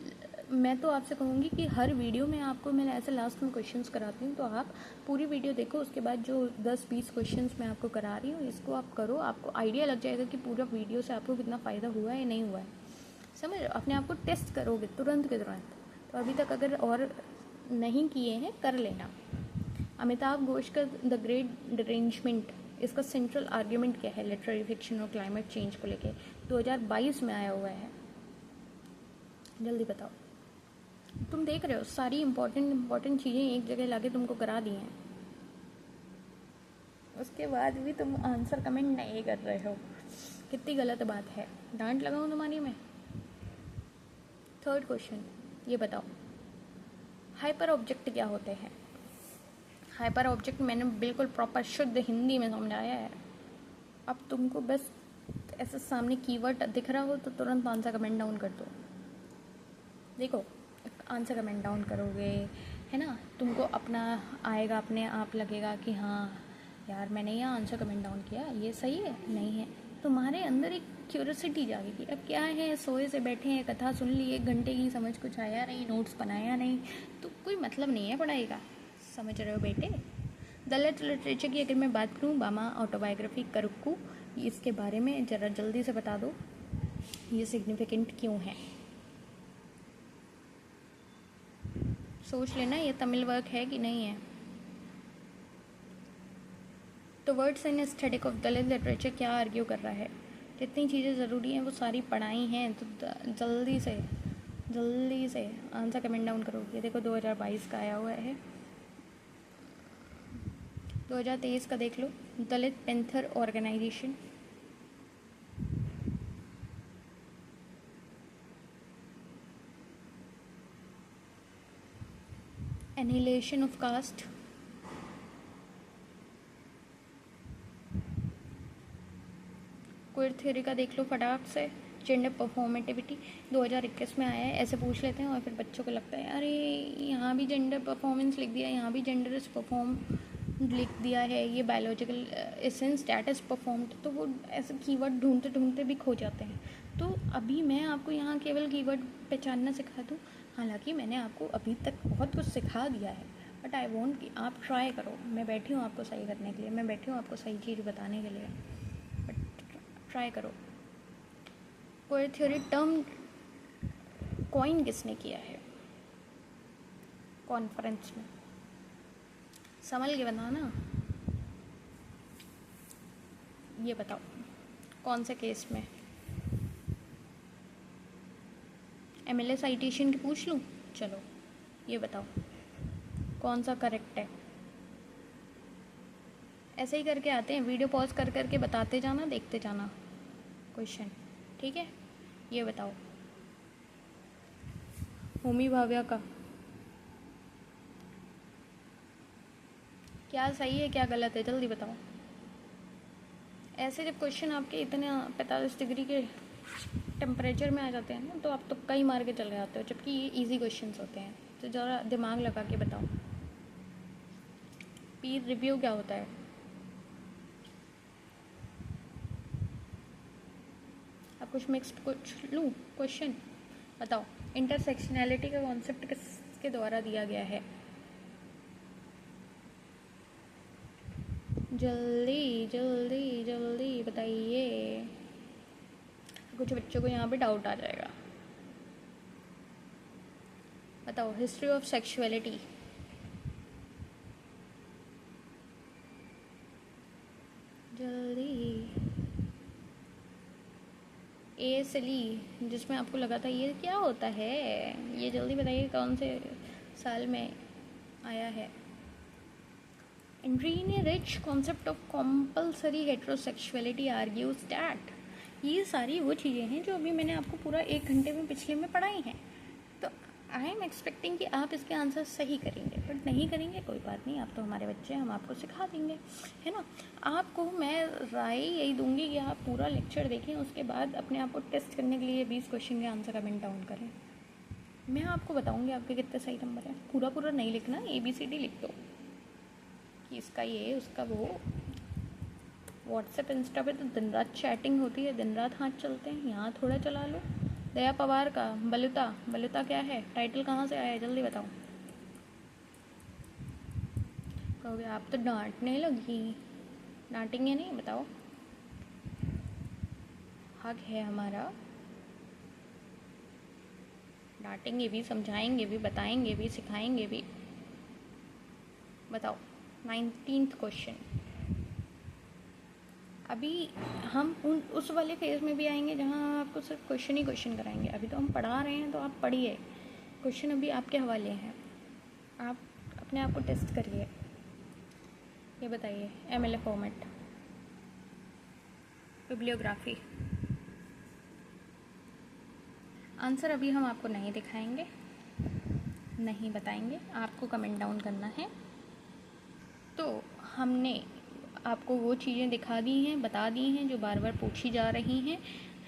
मैं तो आपसे कहूँगी कि हर वीडियो में आपको मैं ऐसे लास्ट में क्वेश्चंस कराती हूँ, तो आप पूरी वीडियो देखो, उसके बाद जो 10-20 क्वेश्चंस मैं आपको करा रही हूँ इसको आप करो, आपको आइडिया लग जाएगा कि पूरा वीडियो से आपको कितना फ़ायदा हुआ है या नहीं हुआ है। समझ, अपने आप को टेस्ट करोगे तुरंत के तुरंत। तो अभी तक अगर और नहीं किए हैं कर लेना। अमिताभ घोष का द ग्रेट डिरेंजमेंट, इसका सेंट्रल आर्ग्यूमेंट क्या है लिटरेरी फिक्शन और क्लाइमेट चेंज को लेके, 2022 में आया हुआ है, जल्दी बताओ। तुम देख रहे हो सारी इंपॉर्टेंट चीज़ें एक जगह लाके तुमको करा दी हैं, उसके बाद भी तुम आंसर कमेंट नहीं कर रहे हो, कितनी गलत बात है। डांट लगाऊं तुम्हारी मैं। थर्ड क्वेश्चन, ये बताओ हाइपर ऑब्जेक्ट क्या होते हैं। हाइपर ऑब्जेक्ट मैंने बिल्कुल प्रॉपर शुद्ध हिंदी में समझाया है। अब तुमको बस ऐसे सामने कीवर्ड दिख रहा हो तो तुरंत आंसर कमेंट डाउन कर दो। देखो आंसर कमेंट डाउन करोगे है ना, तुमको अपना आएगा, अपने आप लगेगा कि हाँ यार मैंने ये आंसर कमेंट डाउन किया, ये सही है नहीं है, तुम्हारे अंदर एक क्यूरियोसिटी जाएगी। अब क्या है, सोए से बैठे हैं, कथा सुन ली 1 घंटे की, समझ कुछ आया नहीं, नोट्स बनाया नहीं, तो कोई मतलब नहीं है पढ़ाई का, समझ रहे हो बेटे। दलित लिटरेचर की अगर मैं बात करूँ, बामा ऑटोबायोग्राफी करुक्कू, इसके बारे में ज़रा जल्दी से बता दो ये सिग्निफिकेंट क्यों है। सोच लेना ये तमिल वर्क है कि नहीं है। तो words and aesthetic of Dalit literature क्या आर्ग्यू कर रहा है, जितनी चीज़ें ज़रूरी हैं वो सारी पढ़ाई हैं, तो जल्दी से आंसर कमेंट डाउन करो। ये देखो 2022 का आया हुआ है, 2023 का देख लो, Dalit Panther organisation, annihilation of caste, queer theory का देख लो फटाक से, जेंडर परफॉर्मेटिविटी 2021 में आया है। ऐसे पूछ लेते हैं और फिर बच्चों को लगता है अरे यहाँ भी जेंडर परफॉर्मेंस लिख दिया, यहाँ भी जेंडर इज परफॉर्म लिख दिया है, ये biological essence that is performed, तो वो ऐसे कीवर्ड ढूंढते ढूंढते भी खो जाते हैं। तो अभी मैं आपको यहाँ केवल कीवर्ड पहचानना सिखा दूँ, हालांकि मैंने आपको अभी तक बहुत कुछ सिखा दिया है, बट आई वॉन्ट कि आप ट्राई करो। मैं बैठी हूँ आपको सही करने के लिए, मैं बैठी हूँ आपको सही चीज़ बताने के लिए, बट ट्राई करो। कोई थ्योरी टर्म कॉइन किसने किया है कॉन्फ्रेंस में? संभल के बताओ ना, ये बताओ कौन से केस में? एमएलए साइटेशन की पूछ लूँ? चलो ये बताओ कौन सा करेक्ट है। ऐसे ही करके आते हैं, वीडियो पॉज कर करके बताते जाना, देखते जाना क्वेश्चन, ठीक है? ये बताओ होमी भाव्या का क्या सही है क्या गलत है, जल्दी बताओ। ऐसे जब क्वेश्चन आपके इतने 45 डिग्री के टेम्परेचर में आ जाते हैं ना, तो आप तुक्का ही मार के चले जाते हो, जबकि ये इजी क्वेश्चंस होते हैं। तो ज़रा दिमाग लगा के बताओ, पीर रिव्यू क्या होता है? अब कुछ मिक्स्ड कुछ लूँ क्वेश्चन, बताओ इंटरसेक्शनैलिटी का कॉन्सेप्ट किसके द्वारा दिया गया है? जल्दी जल्दी जल्दी बताइए, कुछ बच्चों को यहाँ पे डाउट आ जाएगा। बताओ हिस्ट्री ऑफ सेक्सुअलिटी। जल्दी। ASLE, जिसमें आपको लगा था ये क्या होता है, ये जल्दी बताइए कौन से साल में आया है? Enrique Rich concept of compulsory heterosexuality argues that, ये सारी वो चीज़ें हैं जो अभी मैंने आपको पूरा 1 घंटे में पिछले में पढ़ाई हैं। तो आई एम एक्सपेक्टिंग कि आप इसके आंसर सही करेंगे, बट नहीं करेंगे कोई बात नहीं, आप तो हमारे बच्चे हैं, हम आपको सिखा देंगे, है ना? आपको मैं राय यही दूंगी कि आप पूरा लेक्चर देखें, उसके बाद अपने आप को टेस्ट करने के लिए 20 क्वेश्चन के आंसर कमेंट डाउन करें। मैं आपको बताऊंगी आपके कितने सही नंबर हैं। पूरा पूरा नहीं लिखना, ABCD लिख दो कि इसका ये उसका वो। व्हाट्सएप इंस्टा पे तो दिन रात चैटिंग होती है, दिन रात हाथ चलते हैं, यहाँ थोड़ा चला लो। दया पवार का बलुता, बलुता क्या है, टाइटल कहाँ से आया है, जल्दी बताओ। कहोगे आप तो डांटने लगी, डांटेंगे नहीं, बताओ। हक है हमारा, डांटेंगे भी, समझाएंगे भी, बताएंगे भी, सिखाएंगे भी। बताओ 19th क्वेश्चन। अभी हम उस वाले फेज़ में भी आएंगे जहाँ आपको सिर्फ क्वेश्चन ही क्वेश्चन कराएंगे। अभी तो हम पढ़ा रहे हैं, तो आप पढ़िए, क्वेश्चन अभी आपके हवाले हैं, आप अपने आप को टेस्ट करिए। ये बताइए MLA फॉर्मेट, बिब्लियोग्राफी। आंसर अभी हम आपको नहीं दिखाएंगे, नहीं बताएंगे, आपको कमेंट डाउन करना है। तो हमने आपको वो चीज़ें दिखा दी हैं, बता दी हैं जो बार बार पूछी जा रही हैं,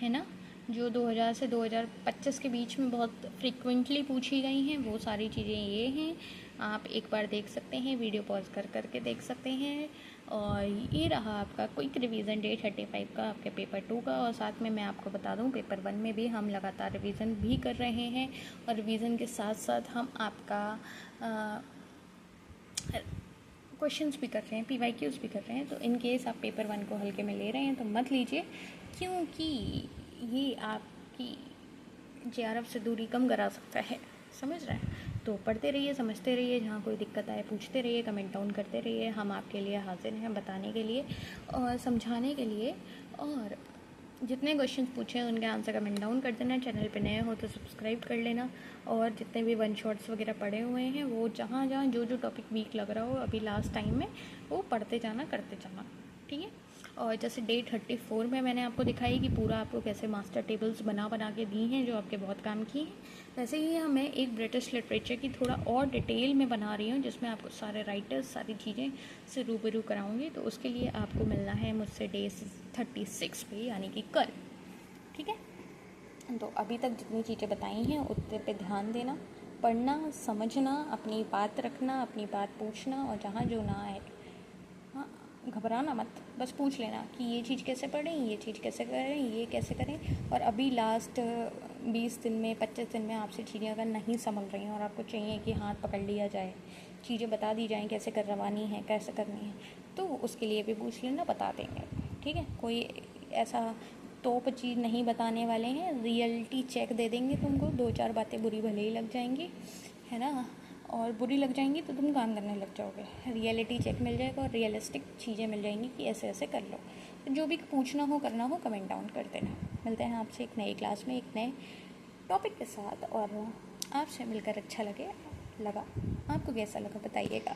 है ना? जो 2000 से 2025 के बीच में बहुत फ्रीक्वेंटली पूछी गई हैं, वो सारी चीज़ें ये हैं। आप एक बार देख सकते हैं, वीडियो पॉज कर करके देख सकते हैं। और ये रहा आपका क्विक रिवीजन डे 35 का, आपके पेपर 2 का। और साथ में मैं आपको बता दूं, पेपर 1 में भी हम लगातार रिवीजन भी कर रहे हैं, और रिवीजन के साथ साथ हम आपका क्वेश्चंस भी कर रहे हैं, PYQs भी कर रहे हैं। तो इन केस आप पेपर 1 को हल्के में ले रहे हैं तो मत लीजिए, क्योंकि ये आपकी JRF से दूरी कम करा सकता है, समझ रहे हैं? तो पढ़ते रहिए, समझते रहिए, जहाँ कोई दिक्कत आए पूछते रहिए, कमेंट डाउन करते रहिए। हम आपके लिए हाजिर हैं बताने के लिए और समझाने के लिए। और जितने क्वेश्चंस पूछे हैं उनके आंसर कमेंट डाउन कर देना। चैनल पे नए हो तो सब्सक्राइब कर लेना। और जितने भी वन शॉट्स वगैरह पढ़े हुए हैं, वो जहाँ जहाँ जो जो टॉपिक वीक लग रहा हो अभी लास्ट टाइम में, वो पढ़ते जाना, करते जाना, ठीक है? और जैसे डे 34 में मैंने आपको दिखाई कि पूरा आपको कैसे मास्टर टेबल्स बना बना के दी हैं जो आपके बहुत काम की हैं, वैसे ही मैं एक ब्रिटिश लिटरेचर की थोड़ा और डिटेल में बना रही हूँ, जिसमें आपको सारे राइटर्स, सारी चीज़ें से रूबरू कराऊंगी। तो उसके लिए आपको मिलना है मुझसे डे 36 पे, यानी कि कल, ठीक है? तो अभी तक जितनी चीज़ें बताई हैं उतने पे ध्यान देना, पढ़ना, समझना, अपनी बात रखना, अपनी बात पूछना, और जहाँ जो ना आए, हाँ, घबराना मत, बस पूछ लेना कि ये चीज़ कैसे पढ़ें, ये चीज़ कैसे करें, ये कैसे करें। और अभी लास्ट 20 दिन में, 25 दिन में आपसे चीज़ें अगर नहीं संभल रही हैं और आपको चाहिए कि हाथ पकड़ लिया जाए चीज़ें बता दी जाएँ कैसे करवानी है, कैसे करनी है, तो उसके लिए भी पूछ लेना, बता देंगे। ठीक है, कोई ऐसा टॉप चीज़ नहीं बताने वाले हैं, रियलिटी चेक दे देंगे तुमको। 2-4 बातें बुरी भले ही लग जाएंगी, है ना, और बुरी लग जाएंगी तो तुम काम करने लग जाओगे। रियलिटी चेक मिल जाएगा और रियलिस्टिक चीज़ें मिल जाएंगी कि ऐसे ऐसे कर लो। तो जो भी पूछना हो करना हो कमेंट डाउन कर देना। मिलते हैं आपसे एक नई क्लास में एक नए टॉपिक के साथ, और आपसे मिलकर अच्छा लगा। आपको कैसा लगा बताइएगा।